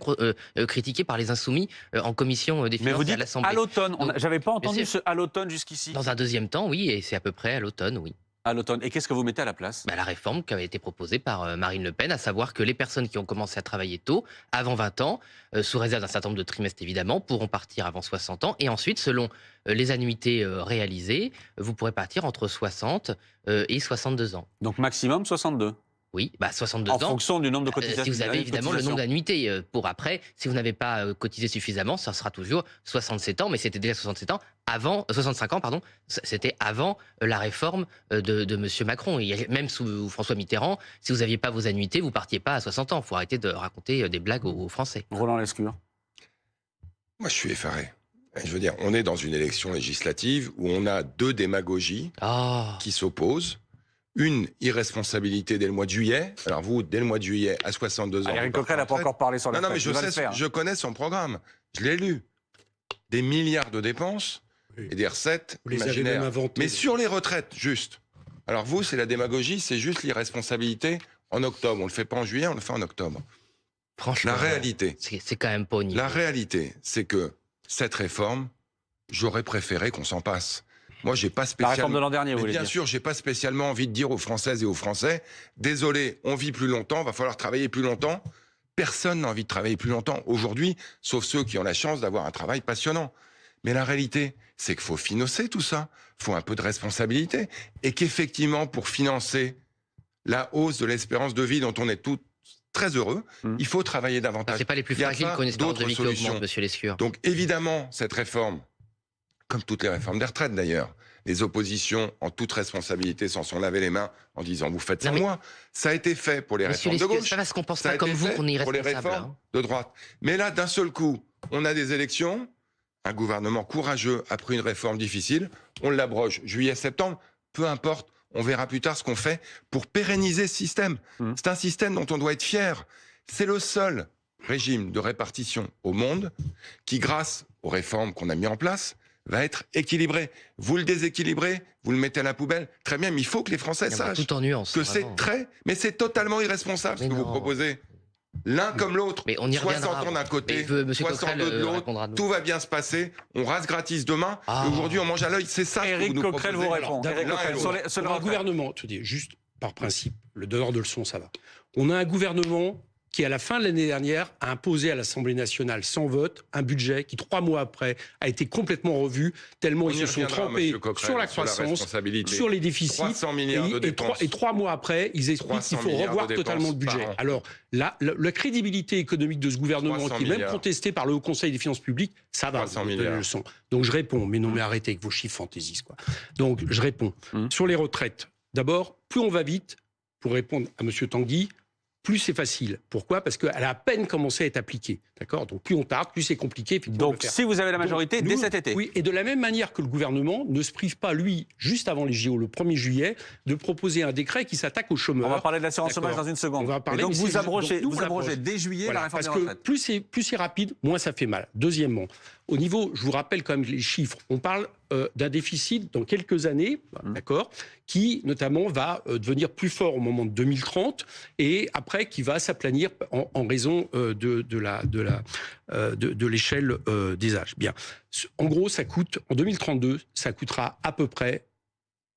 critiqué par les Insoumis en commission des finances à l'Assemblée. À l'automne, j'avais pas entendu ce à l'automne jusqu'ici. Dans un deuxième temps, oui, et c'est à peu près à l'automne, oui. À l'automne. Et qu'est-ce que vous mettez à la place? La réforme qui avait été proposée par Marine Le Pen, à savoir que les personnes qui ont commencé à travailler tôt, avant 20 ans, sous réserve d'un certain nombre de trimestres évidemment, pourront partir avant 60 ans. Et ensuite, selon les annuités réalisées, vous pourrez partir entre 60 et 62 ans. Donc maximum 62? Oui, 62 ans. En fonction du nombre de cotisations. Si vous avez évidemment le nombre d'annuités pour après. Si vous n'avez pas cotisé suffisamment, ça sera toujours 67 ans, mais c'était déjà 67 ans avant, 65 ans, pardon, c'était avant la réforme de M. Macron. Et même sous François Mitterrand, si vous n'aviez pas vos annuités, vous ne partiez pas à 60 ans. Il faut arrêter de raconter des blagues aux Français. Roland Lescure. Moi, je suis effaré. Je veux dire, on est dans une élection législative où on a deux démagogies qui s'opposent. Une irresponsabilité dès le mois de juillet. Alors vous, dès le mois de juillet, à 62 ans... Éric Coquerel n'a pas encore parlé sur la Non, mais je connais son programme. Je l'ai lu. Des milliards de dépenses et des recettes imaginaires. Mais sur les retraites, juste. Alors vous, c'est la démagogie, c'est juste l'irresponsabilité en octobre. On ne le fait pas en juillet, on le fait en octobre. Franchement, la réalité, c'est quand même pas au niveau. La réalité, c'est que cette réforme, j'aurais préféré qu'on s'en passe. Moi, j'ai pas spécialement. La réforme de l'an dernier, vous voulez dire. Bien sûr, j'ai pas spécialement envie de dire aux Françaises et aux Français, désolé, on vit plus longtemps, va falloir travailler plus longtemps. Personne n'a envie de travailler plus longtemps aujourd'hui, sauf ceux qui ont la chance d'avoir un travail passionnant. Mais la réalité, c'est qu'il faut financer tout ça. Il faut un peu de responsabilité. Et qu'effectivement, pour financer la hausse de l'espérance de vie dont on est tous très heureux, il faut travailler davantage. C'est pas les plus fragiles qui ont une espérance de vie qui augmente, monsieur Lescure. Donc évidemment, cette réforme, comme toutes les réformes des retraites d'ailleurs, les oppositions, en toute responsabilité, s'en sont lavé les mains en disant « vous faites sans moi ». Ça a été fait pour les réformes de gauche. Ça parce qu'on pense pas comme vous, on est irresponsable. Pour les réformes de droite. Mais là, d'un seul coup, on a des élections, un gouvernement courageux a pris une réforme difficile, on l'abroge juillet-septembre, peu importe, on verra plus tard ce qu'on fait pour pérenniser ce système. C'est un système dont on doit être fier. C'est le seul régime de répartition au monde qui, grâce aux réformes qu'on a mis en place, va être équilibré. Vous le déséquilibrez, vous le mettez à la poubelle. Très bien, mais il faut que les Français sachent tout en nuance, que c'est mais c'est totalement irresponsable ce que vous proposez. L'un comme l'autre, 60 ans d'un côté, 62 de l'autre, tout va bien se passer, on rase gratis demain, et aujourd'hui on mange à l'œil, c'est ça que vous nous proposez. Éric Coquerel vous répond. Sur le gouvernement, juste par principe, le donneur de leçons, ça va. On a un gouvernement qui, à la fin de l'année dernière, a imposé à l'Assemblée nationale, sans vote, un budget qui, 3 mois après, a été complètement revu, tellement ils se sont trempés sur la croissance, sur les déficits. 300 milliards de dépenses. Et 3 mois après, ils expliquent qu'il faut revoir totalement le budget. Alors, la crédibilité économique de ce gouvernement, qui est même contestée par le Haut Conseil des finances publiques, ça va, vous donner le leçon. Donc je réponds, mais non, mais arrêtez avec vos chiffres fantaisistes, quoi. Donc je réponds. Sur les retraites, d'abord, plus on va vite, pour répondre à M. Tanguy, plus c'est facile. Pourquoi ? Parce qu'elle a à peine commencé à être appliquée. D'accord ? Donc plus on tarde, plus c'est compliqué. Donc si vous avez la majorité, dès cet été. Oui, et de la même manière que le gouvernement ne se prive pas, lui, juste avant les JO, le 1er juillet, de proposer un décret qui s'attaque aux chômeurs. On va parler de l'assurance chômage dans une seconde. On va parler, donc vous abrogez dès juillet la réforme des retraites. Parce que plus c'est rapide, moins ça fait mal. Deuxièmement, au niveau, je vous rappelle quand même les chiffres, on parle d'un déficit dans quelques années, d'accord, qui notamment va devenir plus fort au moment de 2030 et après qui va s'aplanir en raison de l'échelle des âges. Bien. En gros, ça coûte, en 2032, ça coûtera à peu près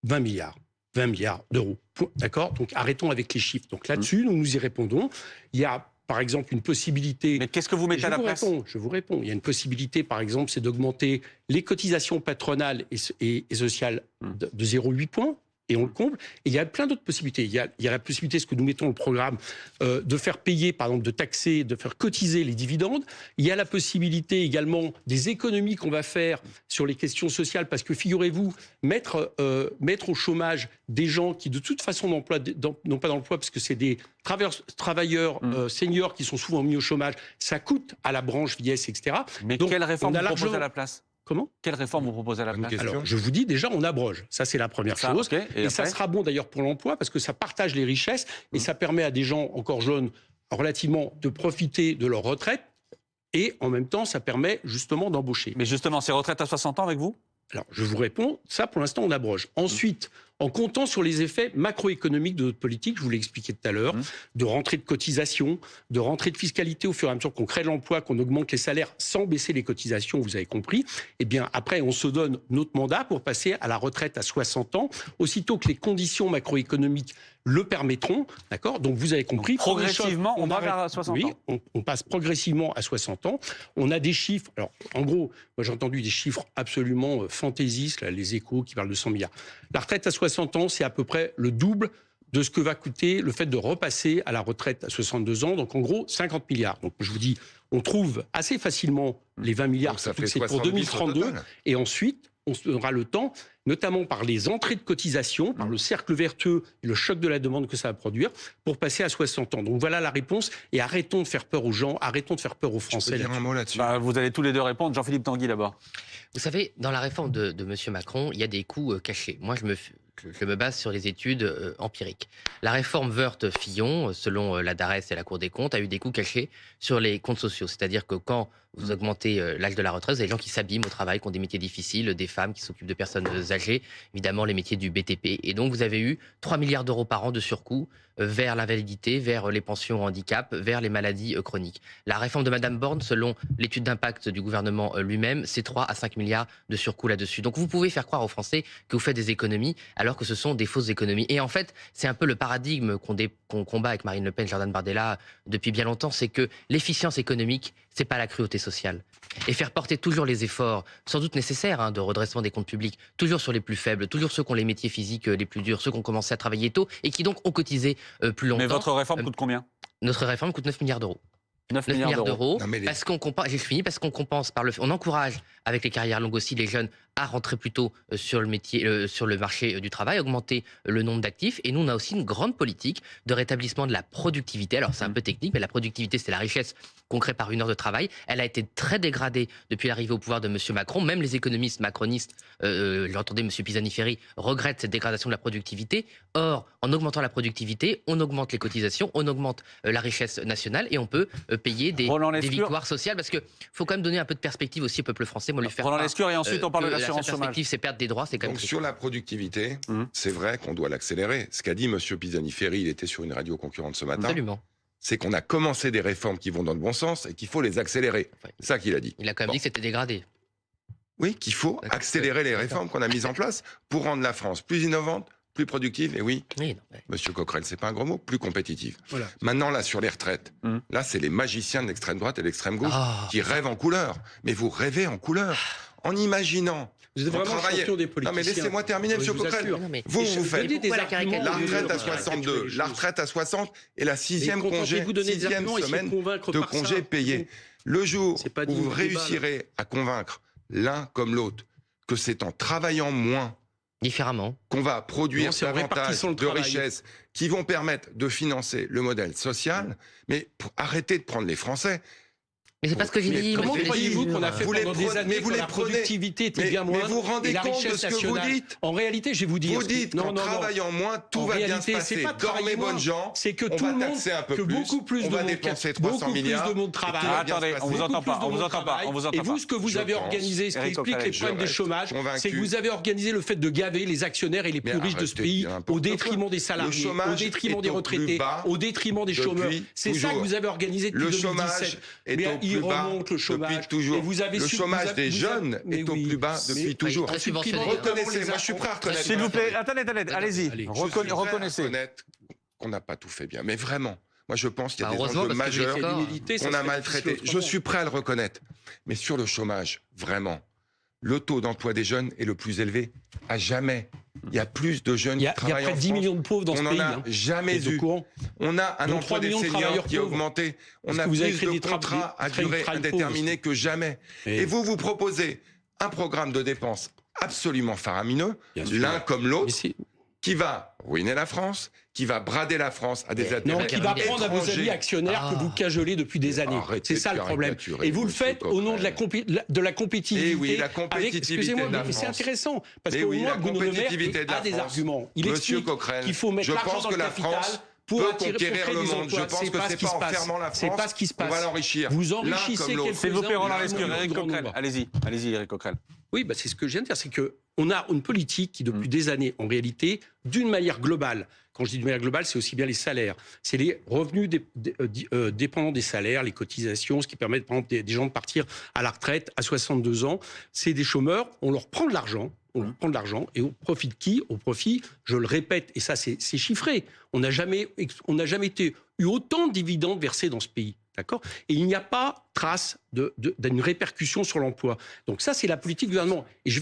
20 milliards d'euros. D'accord ? Donc arrêtons avec les chiffres. Donc là-dessus, nous y répondons. Il y a par exemple, une possibilité... Mais qu'est-ce que vous mettez à la place ? Je vous réponds. Il y a une possibilité, par exemple, c'est d'augmenter les cotisations patronales et sociales de 0,8 points. Et on le comble. Et il y a plein d'autres possibilités. Il y a la possibilité, ce que nous mettons au programme, de faire payer, par exemple, de taxer, de faire cotiser les dividendes. Il y a la possibilité également des économies qu'on va faire sur les questions sociales, parce que figurez-vous, mettre au chômage des gens qui, de toute façon, n'ont pas d'emploi, parce que c'est des travailleurs seniors qui sont souvent mis au chômage, ça coûte à la branche vieillesse, etc. Mais donc, quelle réforme vous proposez à la place ? Comment ? Quelle réforme vous proposez à la place ? Alors, je vous dis déjà, on abroge. Ça, c'est la première chose. Okay. Et ça sera bon d'ailleurs pour l'emploi parce que ça partage les richesses et ça permet à des gens encore jeunes, relativement, de profiter de leur retraite. Et en même temps, ça permet justement d'embaucher. Mais justement, ces retraites à 60 ans avec vous ? Alors, je vous réponds, ça, pour l'instant, on abroge. Ensuite, en comptant sur les effets macroéconomiques de notre politique, je vous l'ai expliqué tout à l'heure, de rentrée de cotisation, de rentrée de fiscalité au fur et à mesure qu'on crée de l'emploi, qu'on augmente les salaires sans baisser les cotisations, vous avez compris. Eh bien, après, on se donne notre mandat pour passer à la retraite à 60 ans, aussitôt que les conditions macroéconomiques le permettront, d'accord ? Donc, vous avez compris. Donc, progressivement, on va vers 60 ans. Oui, on passe progressivement à 60 ans. On a des chiffres. Alors, en gros, moi, j'ai entendu des chiffres absolument fantaisistes, là, les Échos qui parlent de 100 milliards. La retraite à 60 ans, c'est à peu près le double de ce que va coûter le fait de repasser à la retraite à 62 ans. Donc, en gros, 50 milliards. Donc, je vous dis, on trouve assez facilement les 20 milliards. Donc, ça fait c'est pour 2032. Et ensuite, on aura le temps, notamment par les entrées de cotisation, par le cercle vertueux et le choc de la demande que ça va produire, pour passer à 60 ans. Donc voilà la réponse. Et arrêtons de faire peur aux gens, arrêtons de faire peur aux Français. Je peux dire un mot là-dessus. Vous allez tous les deux répondre. Jean-Philippe Tanguy d'abord. Vous savez, dans la réforme de M. Macron, il y a des coûts cachés. Moi, je me base sur les études empiriques. La réforme Woerth-Fillon, selon la DARES et la Cour des comptes, a eu des coûts cachés sur les comptes sociaux. C'est-à-dire que quand vous augmentez l'âge de la retraite, vous avez des gens qui s'abîment au travail, qui ont des métiers difficiles, des femmes qui s'occupent de personnes âgées, évidemment les métiers du BTP. Et donc vous avez eu 3 milliards d'euros par an de surcoût vers l'invalidité, vers les pensions handicap, vers les maladies chroniques. La réforme de Mme Borne, selon l'étude d'impact du gouvernement lui-même, c'est 3 à 5 milliards de surcoût là-dessus. Donc vous pouvez faire croire aux Français que vous faites des économies alors que ce sont des fausses économies. Et en fait, c'est un peu le paradigme qu'on combat avec Marine Le Pen, Jordan Bardella depuis bien longtemps, c'est que l'efficience économique, c'est pas la cruauté sociale. Et faire porter toujours les efforts, sans doute nécessaires, de redressement des comptes publics, toujours sur les plus faibles, toujours ceux qui ont les métiers physiques les plus durs, ceux qui ont commencé à travailler tôt et qui donc ont cotisé plus longtemps. Mais votre réforme coûte combien ? Notre réforme coûte 9 milliards d'euros. 9 milliards d'euros. Parce qu'on compense, j'ai fini, parce qu'on compense on encourage avec les carrières longues aussi les jeunes à rentrer plus tôt sur le marché du travail, augmenter le nombre d'actifs. Et nous, on a aussi une grande politique de rétablissement de la productivité. Alors, c'est un peu technique, mais la productivité, c'est la richesse qu'on crée par une heure de travail. Elle a été très dégradée depuis l'arrivée au pouvoir de M. Macron. Même les économistes macronistes, j'entendais M. Pisani-Ferry, regrettent cette dégradation de la productivité. Or, en augmentant la productivité, on augmente les cotisations, on augmente la richesse nationale et on peut payer des victoires sociales. Parce qu'il faut quand même donner un peu de perspective aussi au peuple français. Roland Lescure, et ensuite on parle de l'assurance chômage. La perspective, c'est perdre des droits, c'est quand même... Donc sur la productivité, c'est vrai qu'on doit l'accélérer. Ce qu'a dit M. Pisani-Ferry, il était sur une radio concurrente ce matin. Absolument. C'est qu'on a commencé des réformes qui vont dans le bon sens et qu'il faut les accélérer. C'est ça qu'il a dit. Il a quand même dit que c'était dégradé. Oui, qu'il faut accélérer les réformes qu'on a mises en place pour rendre la France plus innovante, plus productive, et Monsieur Coquerel, c'est pas un gros mot, plus compétitive. Voilà. Maintenant, là, sur les retraites, là, c'est les magiciens de l'extrême droite et de l'extrême gauche qui rêvent en couleur. Mais vous rêvez en couleur, en imaginant... Vous êtes vraiment champion des politiciens. Non, mais laissez-moi terminer, M. Coquerel. Vous faites la retraite à 62, la retraite à 60 et la sixième semaine de congé payé. Le jour où vous réussirez à convaincre l'un comme l'autre que c'est en travaillant moins différemment qu'on va produire davantage de richesses qui vont permettre de financer le modèle social, mais arrêtez de prendre les Français. Mais c'est pas ce que j'ai dit. Comment croyez-vous qu'on a fait pendant des années que la productivité était bien moins mais vous vous rendez compte de ce que vous dites? En réalité, je vais vous dire... Vous dites qu'en travaillant moins, tout va bien se passer. Dormez bonnes gens, c'est que tout le monde, que beaucoup plus de monde, dépenser 300 milliards. Beaucoup plus de monde travaille. Attendez, on vous entend pas, Et vous, ce que vous avez organisé, ce qui explique les problèmes des chômages, c'est que vous avez organisé le fait de gaver les actionnaires et les plus riches de ce pays au détriment des salariés, au détriment des retraités, au détriment des chômeurs. C'est ça que vous avez organisé depuis 2017. Il remonte le chômage. Depuis toujours. Le chômage des jeunes est au plus bas depuis toujours. Reconnaissez, moi je suis prêt à reconnaître. S'il vous plaît, attendez, allez-y. Reconnaissez qu'on n'a pas tout fait bien. Mais vraiment, moi je pense qu'il y a des enjeux majeurs qu'on a maltraités. Je suis prêt à le reconnaître. Mais sur le chômage, vraiment, le taux d'emploi des jeunes est le plus élevé à jamais. Il y a plus de jeunes qui travaillent en France. Il y a près de 10 millions de pauvres dans ce pays. On n'en a jamais vu. On a un emploi des seniors qui a augmenté. On a plus de contrats à durée indéterminée que jamais. Et vous proposez un programme de dépenses absolument faramineux, l'un comme l'autre, qui va ruiner la France, qui va brader la France à des intérêts qui va prendre à vos amis actionnaires que vous cajolez depuis des années. C'est ça le problème. Et vous le faites au nom de la compétitivité. Et oui, la compétitivité de la France. Mais c'est intéressant, parce qu'au moins Bruno Le Maire a des arguments. Il explique qu'il faut mettre l'argent dans le capital pour créer des emplois. Je pense que c'est pas en fermant la France qu'on va l'enrichir. Vous enrichissez quelques-uns. S'il vous plaît, Roland Lescure, Éric Coquerel. Allez-y, Éric Coquerel. Oui, c'est ce que je viens de dire, c'est qu'on a une politique qui, depuis des années, en réalité, d'une manière globale, quand je dis d'une manière globale, c'est aussi bien les salaires, c'est les revenus dépendants des salaires, les cotisations, ce qui permet par exemple, des gens de partir à la retraite à 62 ans. C'est des chômeurs, on leur prend de l'argent, et au profit de qui? Au profit, je le répète, et ça c'est chiffré, on n'a jamais eu autant de dividendes versés dans ce pays. D'accord ? Et il n'y a pas trace d'une répercussion sur l'emploi. Donc ça, c'est la politique du gouvernement. Et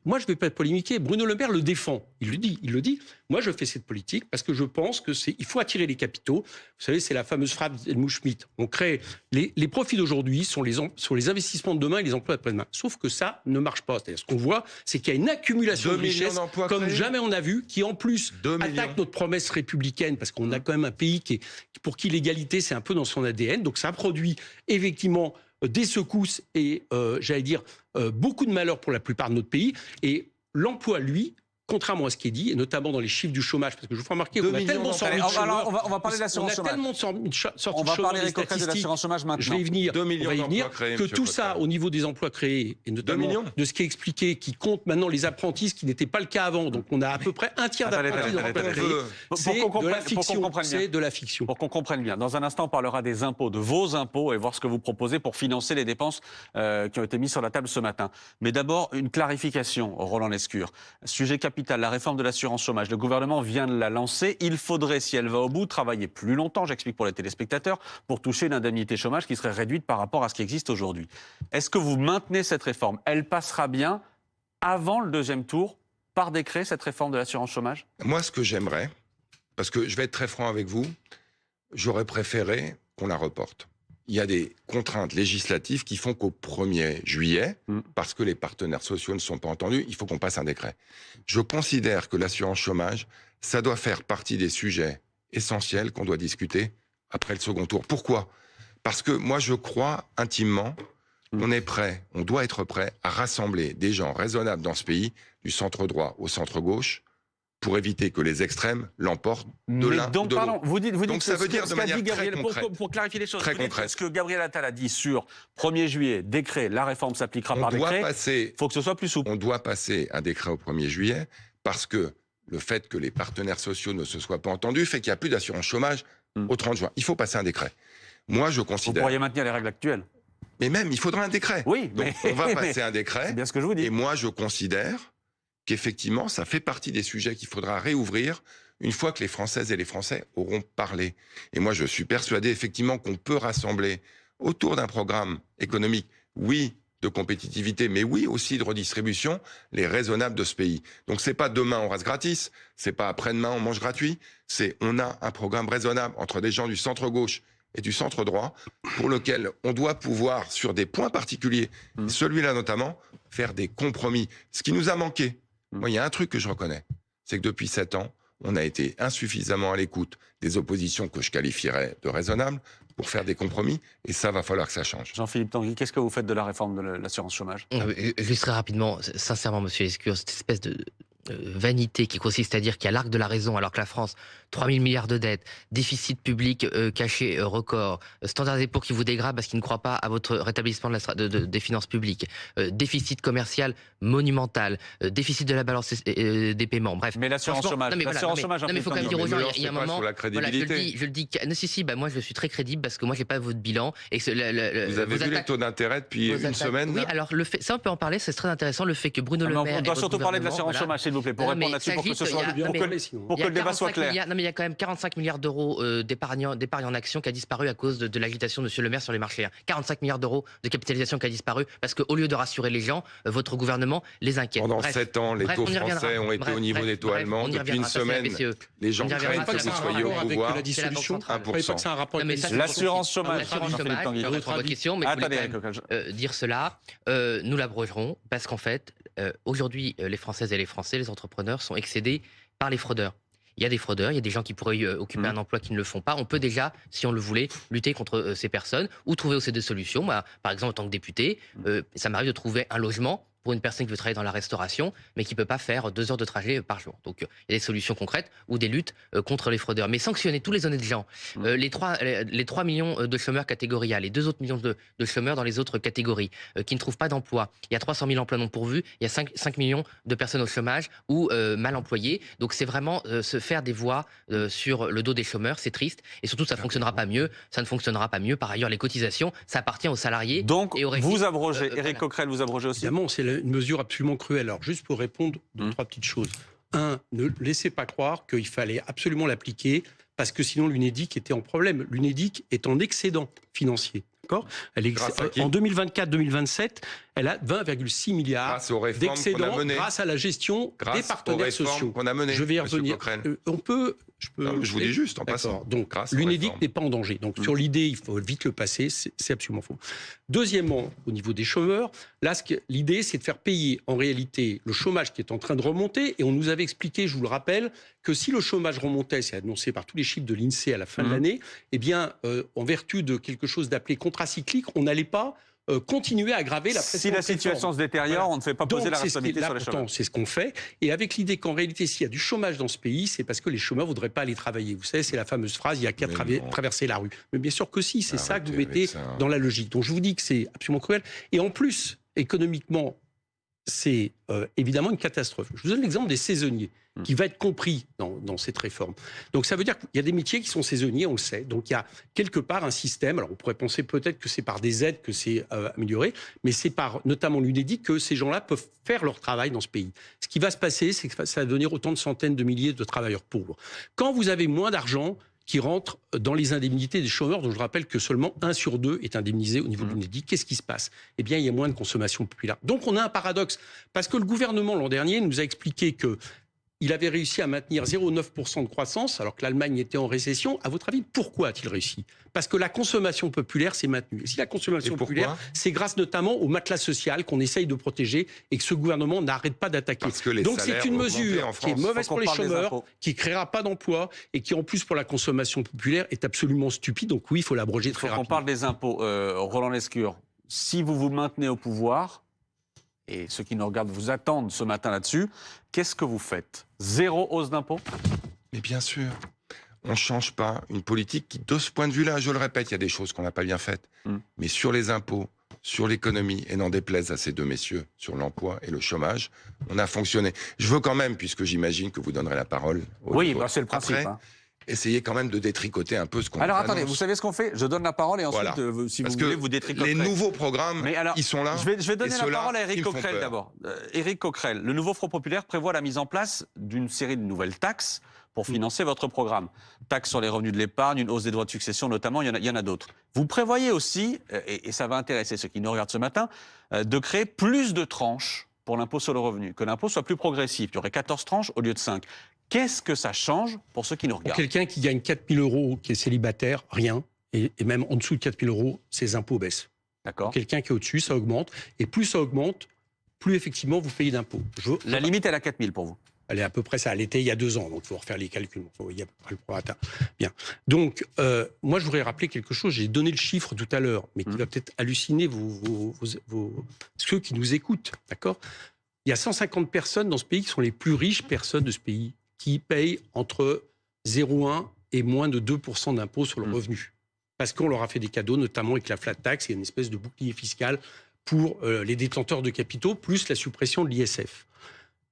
moi, je ne vais pas polémiquer. Bruno Le Maire le défend. Il le dit. Moi, je fais cette politique parce que je pense il faut attirer les capitaux. Vous savez, c'est la fameuse phrase d'Helmut Schmidt. On crée les profits d'aujourd'hui sont les investissements de demain et les emplois d'après-demain. Sauf que ça ne marche pas. C'est-à-dire, ce qu'on voit, c'est qu'il y a une accumulation de richesses comme jamais on a vu, qui en plus attaque notre promesse républicaine parce qu'on a quand même un pays pour qui l'égalité, c'est un peu dans son ADN. Donc ça produit effectivement des secousses et, j'allais dire, beaucoup de malheur pour la plupart de notre pays. Et l'emploi, lui, contrairement à ce qui est dit, et notamment dans les chiffres du chômage, parce que je vous fais remarquer qu'on a tellement sorti de chômage. On va parler de l'assurance chômage. On a tellement sorti de chômage. On va parler de l'assurance chômage maintenant. Je vais y venir. 2 millions d'emplois créés, que tout ça, au niveau des emplois créés, et notamment de ce qui est expliqué, qui compte maintenant les apprentis, ce qui n'était pas le cas avant. Donc on a à peu près un tiers d'apprentis dans l'emploi créé. C'est de la fiction. C'est de la fiction. Pour qu'on comprenne bien. Dans un instant, on parlera des impôts, de vos impôts, et voir ce que vous proposez pour financer les dépenses qui ont été mises sur la table ce matin. Mais d'abord, une clarification, Roland Lescure. Sujet capital, la réforme de l'assurance chômage. Le gouvernement vient de la lancer. Il faudrait, si elle va au bout, travailler plus longtemps, j'explique pour les téléspectateurs, pour toucher une indemnité chômage qui serait réduite par rapport à ce qui existe aujourd'hui. Est-ce que vous maintenez cette réforme? Elle passera bien avant le deuxième tour, par décret, cette réforme de l'assurance chômage? Moi, ce que j'aimerais, parce que je vais être très franc avec vous, j'aurais préféré qu'on la reporte. Il y a des contraintes législatives qui font qu'au 1er juillet, parce que les partenaires sociaux ne sont pas entendus, il faut qu'on passe un décret. Je considère que l'assurance chômage, ça doit faire partie des sujets essentiels qu'on doit discuter après le second tour. Pourquoi? Parce que moi, je crois intimement qu'on est prêt, on doit être prêt à rassembler des gens raisonnables dans ce pays, du centre droit au centre gauche, pour éviter que les extrêmes l'emportent de l'un ou de l'autre. Vous dites donc ça veut dire de manière très concrète. Pour clarifier les choses, très concrète. Ce que Gabriel Attal a dit sur 1er juillet, décret, la réforme s'appliquera par décret, il faut que ce soit plus souple. On doit passer un décret au 1er juillet parce que le fait que les partenaires sociaux ne se soient pas entendus fait qu'il n'y a plus d'assurance chômage au 30 juin. Il faut passer un décret. Moi, je considère... Vous pourriez maintenir les règles actuelles. Mais même, il faudra un décret. Oui, donc on va passer un décret. C'est bien ce que je vous dis. Et moi, je considère qu'effectivement, ça fait partie des sujets qu'il faudra réouvrir une fois que les Françaises et les Français auront parlé. Et moi, je suis persuadé, effectivement, qu'on peut rassembler autour d'un programme économique, oui, de compétitivité, mais oui, aussi de redistribution, les raisonnables de ce pays. Donc, c'est pas demain, on reste gratis, c'est pas après-demain, on mange gratuit, c'est on a un programme raisonnable entre des gens du centre-gauche et du centre-droit, pour lequel on doit pouvoir, sur des points particuliers, celui-là notamment, faire des compromis. Ce qui nous a manqué, moi, il y a un truc que je reconnais, c'est que depuis 7 ans, on a été insuffisamment à l'écoute des oppositions que je qualifierais de raisonnables pour faire des compromis, et ça, va falloir que ça change. Jean-Philippe Tanguy, qu'est-ce que vous faites de la réforme de l'assurance chômage? Juste très rapidement, sincèrement, monsieur Lescure, cette espèce de vanité qui consiste à dire qu'il y a l'arc de la raison alors que la France, 3 000 milliards de dettes, déficit public caché record, standard d'impôt qui vous dégrade parce qu'il ne croit pas à votre rétablissement des finances publiques, déficit commercial monumental, déficit de la balance des paiements, bref. Mais l'assurance chômage, non mais il faut quand même dire aux gens, il y a un moment, la crédibilité. je le dis, non, si, moi je suis très crédible parce que moi j'ai pas votre bilan et que vous avez vu les taux d'intérêt depuis une semaine? Oui, alors ça on peut en parler, c'est très intéressant le fait que Bruno Le Maire. On doit surtout parler de l'assurance chômage, s'il vous plaît, pour répondre là-dessus, pour que ce soit pour que le débat soit clair. Non mais il y a quand même 45 milliards d'euros d'épargne en action qui a disparu à cause de l'agitation de M. Le Maire sur les marchés. 45 milliards d'euros de capitalisation qui a disparu parce qu'au lieu de rassurer les gens, votre gouvernement les inquiète. Pendant 7 ans, les taux français ont été au niveau des taux allemands. Depuis une semaine, les gens craignent que vous soyez au pouvoir. La dissolution, 1%. L'assurance chômage. Votre question, mais dire cela, nous l'abrogerons parce qu'en fait, aujourd'hui, les Françaises et les Français, les entrepreneurs sont excédés par les fraudeurs. Il y a des fraudeurs, il y a des gens qui pourraient occuper un emploi qui ne le font pas. On peut déjà, si on le voulait, lutter contre ces personnes ou trouver aussi des solutions. Moi, par exemple, en tant que député, ça m'arrive de trouver un logement pour une personne qui veut travailler dans la restauration, mais qui ne peut pas faire 2 heures de trajet par jour. Donc, il y a des solutions concrètes ou des luttes contre les fraudeurs. Mais sanctionner tous les honnêtes gens, les 3 millions de chômeurs catégorie A, les 2 autres millions de chômeurs dans les autres catégories, qui ne trouvent pas d'emploi. Il y a 300 000 emplois non pourvus, il y a 5 millions de personnes au chômage ou mal employées. Donc, c'est vraiment se faire des voix sur le dos des chômeurs, c'est triste. Et surtout, ça ne fonctionnera pas mieux. Ça ne fonctionnera pas mieux. Par ailleurs, les cotisations, ça appartient aux salariés. Donc, et aux vous abrogez, Éric Coquerel, vous abrogez aussi? Évidemment, c'est une mesure absolument cruelle. Alors, juste pour répondre, 3 petites choses. 1, ne laissez pas croire qu'il fallait absolument l'appliquer parce que sinon l'UNEDIC était en problème. L'UNEDIC est en excédent financier. D'accord. En 2024-2027, elle a 20,6 milliards d'excédents grâce à la gestion des partenaires sociaux. Qu'on a mené, je vais y revenir. Je vous dis juste en passant. Donc, l'Unédic n'est pas en danger. Donc, sur l'idée, il faut vite le passer, c'est absolument faux. Deuxièmement, au niveau des chômeurs, là, l'idée, c'est de faire payer en réalité le chômage qui est en train de remonter. Et on nous avait expliqué, je vous le rappelle, que si le chômage remontait, c'est annoncé par tous les chiffres de l'INSEE à la fin de l'année, eh bien, en vertu de quelque chose d'appelé contracyclique, on n'allait pas continuer à aggraver la pression. Si la situation se détériore, on ne fait pas poser la responsabilité sur les chômeurs. C'est ce qu'on fait. Et avec l'idée qu'en réalité, s'il y a du chômage dans ce pays, c'est parce que les chômeurs ne voudraient pas aller travailler. Vous savez, c'est la fameuse phrase, il n'y a qu'à traverser la rue. Mais bien sûr que si, c'est ça que vous mettez dans la logique. Donc je vous dis que c'est absolument cruel. Et en plus, économiquement, c'est évidemment une catastrophe. Je vous donne l'exemple des saisonniers, qui va être compris dans cette réforme. Donc ça veut dire qu'il y a des métiers qui sont saisonniers, on le sait. Donc il y a quelque part un système, alors on pourrait penser peut-être que c'est par des aides que c'est amélioré, mais c'est par notamment l'Unédic que ces gens-là peuvent faire leur travail dans ce pays. Ce qui va se passer, c'est que ça va donner autant de centaines de milliers de travailleurs pauvres. Quand vous avez moins d'argent qui rentre dans les indemnités des chômeurs, dont je rappelle que seulement 1 sur 2 est indemnisé au niveau de l'Unédic. Qu'est-ce qui se passe? Eh bien, il y a moins de consommation populaire. Donc, on a un paradoxe, parce que le gouvernement, l'an dernier, nous a expliqué qu'il avait réussi à maintenir 0,9% de croissance, alors que l'Allemagne était en récession. À votre avis, pourquoi a-t-il réussi? Parce que la consommation populaire s'est maintenue. Et si la consommation populaire, c'est grâce notamment au matelas social qu'on essaye de protéger et que ce gouvernement n'arrête pas d'attaquer. Donc c'est une mesure qui est mauvaise pour les chômeurs, qui ne créera pas d'emplois et qui en plus pour la consommation populaire est absolument stupide. Donc oui, il faut l'abroger très rapidement. On parle des impôts. Roland Lescure, si vous vous maintenez au pouvoir, et ceux qui nous regardent vous attendent ce matin là-dessus, qu'est-ce que vous faites? 0 hausse d'impôts? Mais bien sûr. On ne change pas une politique qui, de ce point de vue-là, je le répète, il y a des choses qu'on n'a pas bien faites. Mais sur les impôts, sur l'économie, et n'en déplaise à ces deux messieurs, sur l'emploi et le chômage, on a fonctionné. Je veux quand même, puisque j'imagine que vous donnerez la parole... Oui, c'est le principe. Après, essayez quand même de détricoter un peu ce qu'on... Alors attendez, vous savez ce qu'on fait? Je donne la parole et ensuite, si vous voulez, vous détricoterez. Les nouveaux programmes, ils sont là. Je vais donner la parole à Éric Coquerel d'abord. Éric Coquerel, le nouveau Front populaire prévoit la mise en place d'une série de nouvelles taxes pour financer votre programme. Taxe sur les revenus de l'épargne, une hausse des droits de succession notamment, il y en a d'autres. Vous prévoyez aussi, et ça va intéresser ceux qui nous regardent ce matin, de créer plus de tranches pour l'impôt sur le revenu, que l'impôt soit plus progressif. Il y aurait 14 tranches au lieu de 5. Qu'est-ce que ça change pour ceux qui nous regardent? Pour quelqu'un qui gagne 4 000 euros, qui est célibataire, rien. Et même en dessous de 4 000 euros, ses impôts baissent. D'accord. Quelqu'un qui est au-dessus, ça augmente. Et plus ça augmente, plus effectivement vous payez d'impôts. La limite, elle est à 4 000 pour vous? Elle est à peu près ça. Elle était il y a 2 ans, donc il faut refaire les calculs. Il faut voyez à peu près le prorata. Bien. Donc, moi, je voudrais rappeler quelque chose. J'ai donné le chiffre tout à l'heure, mais qui va peut-être halluciner ceux qui nous écoutent. D'accord? Il y a 150 personnes dans ce pays qui sont les plus riches personnes de ce pays, qui payent entre 0,1 et moins de 2% d'impôts sur le revenu. Parce qu'on leur a fait des cadeaux, notamment avec la flat tax et une espèce de bouclier fiscal pour les détenteurs de capitaux, plus la suppression de l'ISF.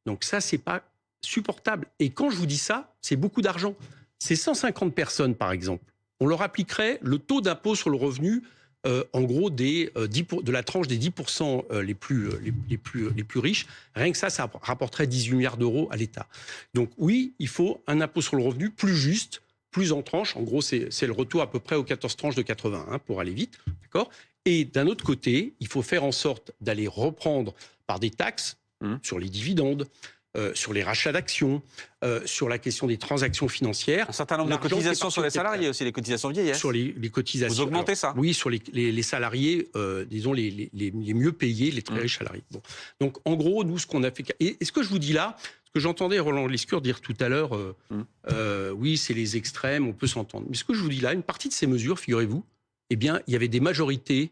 Donc ça, c'est pas supportable. Et quand je vous dis ça, c'est beaucoup d'argent. Ces 150 personnes, par exemple, on leur appliquerait le taux d'impôt sur le revenu, en gros, de la tranche des 10% les plus riches. Rien que ça rapporterait 18 milliards d'euros à l'État. Donc oui, il faut un impôt sur le revenu plus juste, plus en tranches. En gros, c'est le retour à peu près aux 14 tranches de 80, pour aller vite. D'accord ? Et d'un autre côté, il faut faire en sorte d'aller reprendre par des taxes sur les dividendes, sur les rachats d'actions, sur la question des transactions financières. Un certain nombre de cotisations sur les salariés aussi, les cotisations vieillesse. Sur les cotisations. Vous augmentez ça? Oui, sur les salariés, disons les mieux payés, les très riches salariés. Bon. Donc en gros, nous, ce qu'on a fait... Et ce que je vous dis là, ce que j'entendais Roland Lescure dire tout à l'heure, oui, c'est les extrêmes, on peut s'entendre. Mais ce que je vous dis là, une partie de ces mesures, figurez-vous, eh bien, il y avait des majorités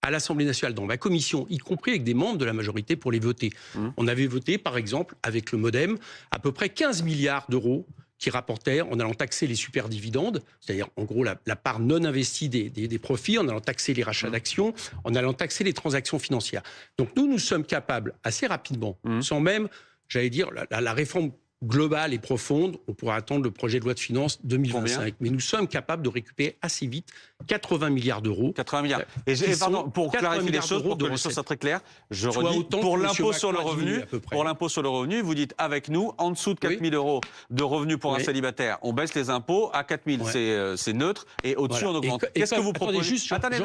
à l'Assemblée nationale, dans ma commission, y compris avec des membres de la majorité pour les voter. On avait voté, par exemple, avec le MoDem, à peu près 15 milliards d'euros qui rapportaient, en allant taxer les superdividendes, c'est-à-dire en gros la part non investie des profits, en allant taxer les rachats d'actions, en allant taxer les transactions financières. Donc nous sommes capables, assez rapidement, sans même, j'allais dire, la réforme globale et profonde, on pourra attendre le projet de loi de finances 2025. Combien ? Mais nous sommes capables de récupérer assez vite 80 milliards d'euros. 80 milliards. Et pardon, pour clarifier les choses, pour que les choses soient très claires, je redis, pour l'impôt sur le revenu, vous dites avec nous, en dessous de 4 000 euros de revenus pour un célibataire, on baisse les impôts à 4 000, c'est neutre, et au-dessus on augmente. Qu'est-ce que vous proposez ? Attendez,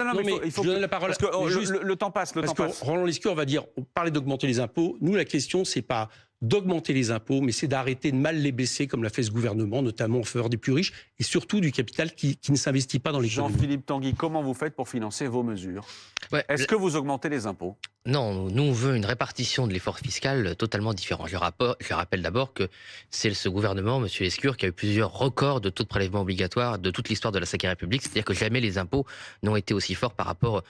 il faut je donne la parole. Parce que le temps passe, Roland Lescure va dire, on parlait d'augmenter les impôts. Nous, la question, c'est pas d'augmenter les impôts, mais c'est d'arrêter de mal les baisser, comme l'a fait ce gouvernement, notamment en faveur des plus riches, et surtout du capital qui ne s'investit pas dans l'économie. Jean-Philippe Tanguy, comment vous faites pour financer vos mesures ? Est-ce que vous augmentez les impôts ? Non, nous on veut une répartition de l'effort fiscal totalement différent. Je rappelle d'abord que c'est ce gouvernement, M. Lescure, qui a eu plusieurs records de taux de prélèvement obligatoire de toute l'histoire de la Ve République, c'est-à-dire que jamais les impôts n'ont été aussi forts par rapport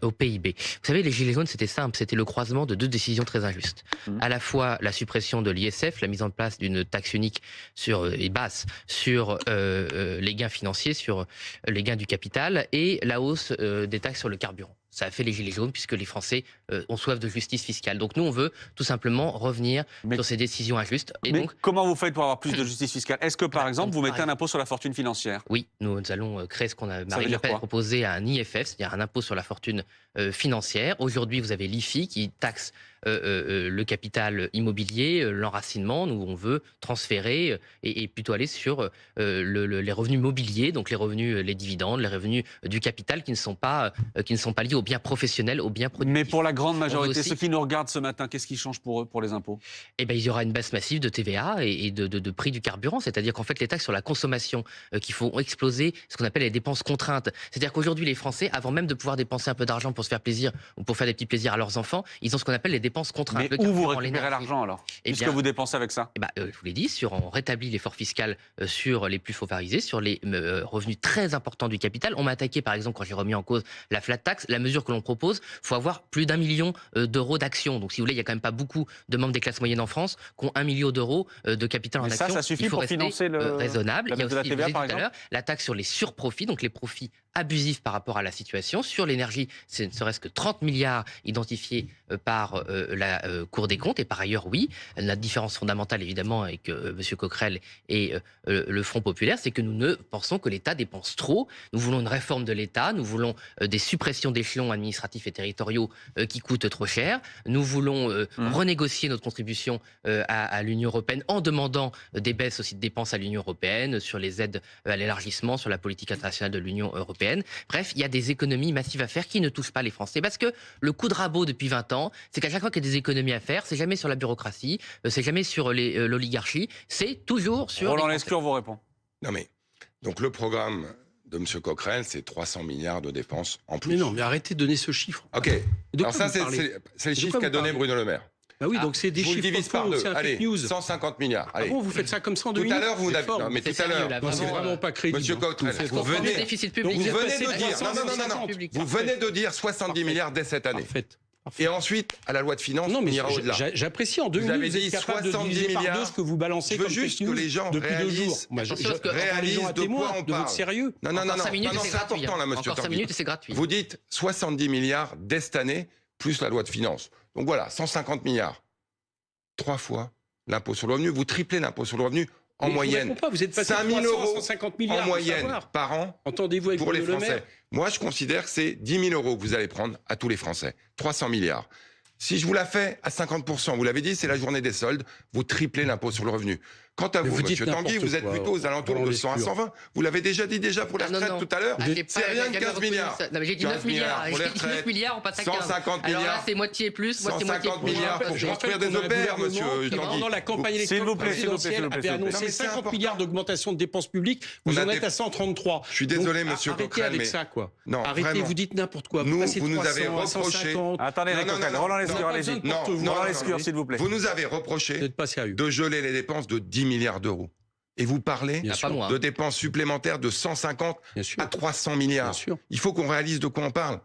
au PIB. Vous savez, les Gilets jaunes, c'était simple, c'était le croisement de deux décisions très injustes. À la fois la suppression de l'ISF, la mise en place d'une taxe unique et basse sur les gains financiers, sur les gains du capital, et la hausse des taxes sur le carburant. Ça a fait les Gilets jaunes puisque les Français ont soif de justice fiscale. Donc nous, on veut tout simplement revenir sur ces décisions injustes. Et donc, comment vous faites pour avoir plus de justice fiscale ? Est-ce que, par exemple, vous mettez un impôt sur la fortune financière ? Oui, nous allons créer ce qu'on a Marine Le Pen a proposé, un IFF, c'est-à-dire un impôt sur la fortune financière. Aujourd'hui, vous avez l'IFI qui taxe le capital immobilier, l'enracinement. Nous, on veut transférer et plutôt aller sur les revenus mobiliers, donc les revenus, les dividendes, les revenus du capital qui ne sont pas liés aux biens professionnels, aux biens productifs. Mais pour la grande majorité, ceux qui nous regardent ce matin, qu'est-ce qui change pour eux, pour les impôts ? Eh bien, il y aura une baisse massive de TVA et de prix du carburant. C'est-à-dire qu'en fait, les taxes sur la consommation qui font exploser ce qu'on appelle les dépenses contraintes. C'est-à-dire qu'aujourd'hui, les Français, avant même de pouvoir dépenser un peu d'argent pour se faire plaisir ou pour faire des petits plaisirs à leurs enfants, ils ont ce qu'on appelle les dépenses contraintes. Mais où vous récupérez l'argent alors ? Puisque vous dépensez avec ça ? Je vous l'ai dit, on rétablit l'effort fiscal sur les plus favorisés, sur les revenus très importants du capital. On m'a attaqué, par exemple, quand j'ai remis en cause la flat tax. La mesure que l'on propose, il faut avoir plus d'1 million d'euros d'actions. Donc, si vous voulez, il n'y a quand même pas beaucoup de membres des classes moyennes en France qui ont 1 million d'euros de capital en actions. Ça suffit pour financer raisonnable. Il y a aussi, la TVA, par exemple, la taxe sur les surprofits, donc les profits abusifs par rapport à la situation. Sur l'énergie, ce ne serait-ce que 30 milliards identifiés par la Cour des comptes. Et par ailleurs, oui, la différence fondamentale, évidemment, avec M. Coquerel et le Front populaire, c'est que nous ne pensons que l'État dépense trop. Nous voulons une réforme de l'État, nous voulons des suppressions d'échelons administratifs et territoriaux qui coûtent trop cher. Nous voulons renégocier notre contribution à l'Union européenne en demandant des baisses aussi de dépenses à l'Union européenne, sur les aides à l'élargissement, sur la politique internationale de l'Union européenne. Bref, il y a des économies massives à faire qui ne touchent pas les Français. Parce que le coup de rabot depuis 20 ans, c'est qu'à chaque fois qu'il y a des économies à faire, c'est jamais sur la bureaucratie, c'est jamais sur l'oligarchie, c'est toujours sur... Roland Lescure vous répond. Non mais, donc le programme de M. Coquerel, c'est 300 milliards de dépenses en plus. Mais non, mais arrêtez de donner ce chiffre. Ok, alors ça c'est le chiffre qu'a donné Bruno Le Maire. Bah oui, donc c'est des chiffres. Vous le divisez par deux. Allez, 150 milliards. Allez. Ah bon, vous faites ça comme ça en 2 minutes. Tout à l'heure, vous n'avez. Non, mais tout à l'heure. C'est vraiment pas crédible. Monsieur Coquerel, vous venez de dire. Non. Vous venez de dire 70 milliards dès cette année. Et ensuite, à la loi de finances, on ira au-delà. J'apprécie en 2 minutes. Vous avez dit 70 milliards. Par deux ce que vous balancez. Je veux juste que les gens réalisent de quoi on parle. Sérieux. Non, c'est important là, monsieur Tanguy. 5 minutes et c'est gratuit. Vous dites 70 milliards dès cette année, plus la loi de finances. Donc voilà, 150 milliards. 3 fois l'impôt sur le revenu. Vous triplez l'impôt sur le revenu en moyenne. Vous êtes passé 5 000 euros 150 milliards en moyenne par an pour les Français. Moi, je considère que c'est 10 000 euros que vous allez prendre à tous les Français. 300 milliards. Si je vous la fais à 50%, vous l'avez dit, c'est la journée des soldes, vous triplez l'impôt sur le revenu. Quant à vous, monsieur Tanguy, vous êtes plutôt aux alentours de 100 à 120. Vous l'avez déjà dit pour les retraites tout à l'heure. C'est rien de 15 milliards. Non, mais j'ai dit 9 milliards. J'ai dit 9 milliards, on passe à 15. 150 milliards. Alors là, c'est moitié plus, moitié 150 milliards pour construire des EPR, monsieur Tanguy. Pendant la campagne électorale présidentielle, avait annoncé 50 milliards d'augmentation de dépenses publiques. Vous en êtes à 133. Je suis désolé, monsieur Coquerel, arrêtez avec ça, quoi. Non, arrêtez, vous dites n'importe quoi. Vous nous avez reproché. Attendez, Roland Lescure, allez-y. Roland Lescure, s'il vous plaît. Vous nous avez reproché de geler les dépenses de 10 milliards d'euros. Et vous parlez de dépenses supplémentaires de 150 à 300 milliards. Il faut qu'on réalise de quoi on parle.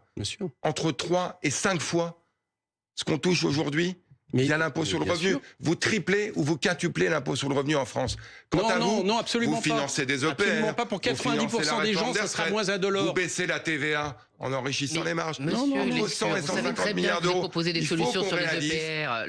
Entre 3 et 5 fois ce qu'on touche aujourd'hui. via l'impôt sur le revenu. Sûr. Vous triplez ou vous quintuplez l'impôt sur le revenu en France. Quant à vous, non, absolument vous financez des EPR. Absolument pas. Pour 90% des gens, ça sera moins indolore. Vous baissez la TVA en enrichissant les marges. Monsieur 100 et 150 milliards d'euros. Proposer des solutions sur les EPR.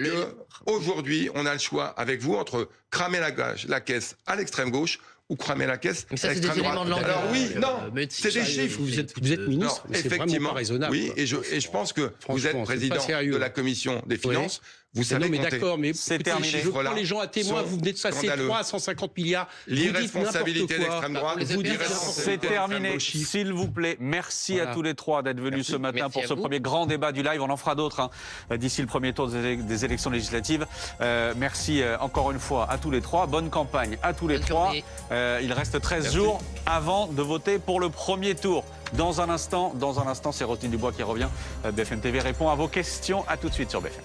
Aujourd'hui, on a le choix avec vous entre cramer la caisse à l'extrême gauche ou cramer la caisse à l'extrême droite. Alors oui, non, c'est des chiffres. Vous êtes ministre, mais c'est vraiment pas raisonnable. Oui, et je pense que vous êtes président de la commission des finances. Vous savez mais d'accord, mais c'est terminé. Je prends les gens à témoin. Vous venez de passer 350 milliards. L'irresponsabilité d'extrême droite. Vous dites c'est terminé. S'il vous plaît, merci à tous les trois d'être venus ce matin pour ce premier grand débat du live. On en fera d'autres d'ici le premier tour des élections législatives. Merci encore une fois à tous les trois. Bonne campagne à tous les trois. Il reste 13 jours avant de voter pour le premier tour. Dans un instant, c'est Roselyne Dubois qui revient. BFM TV répond à vos questions. À tout de suite sur BFM.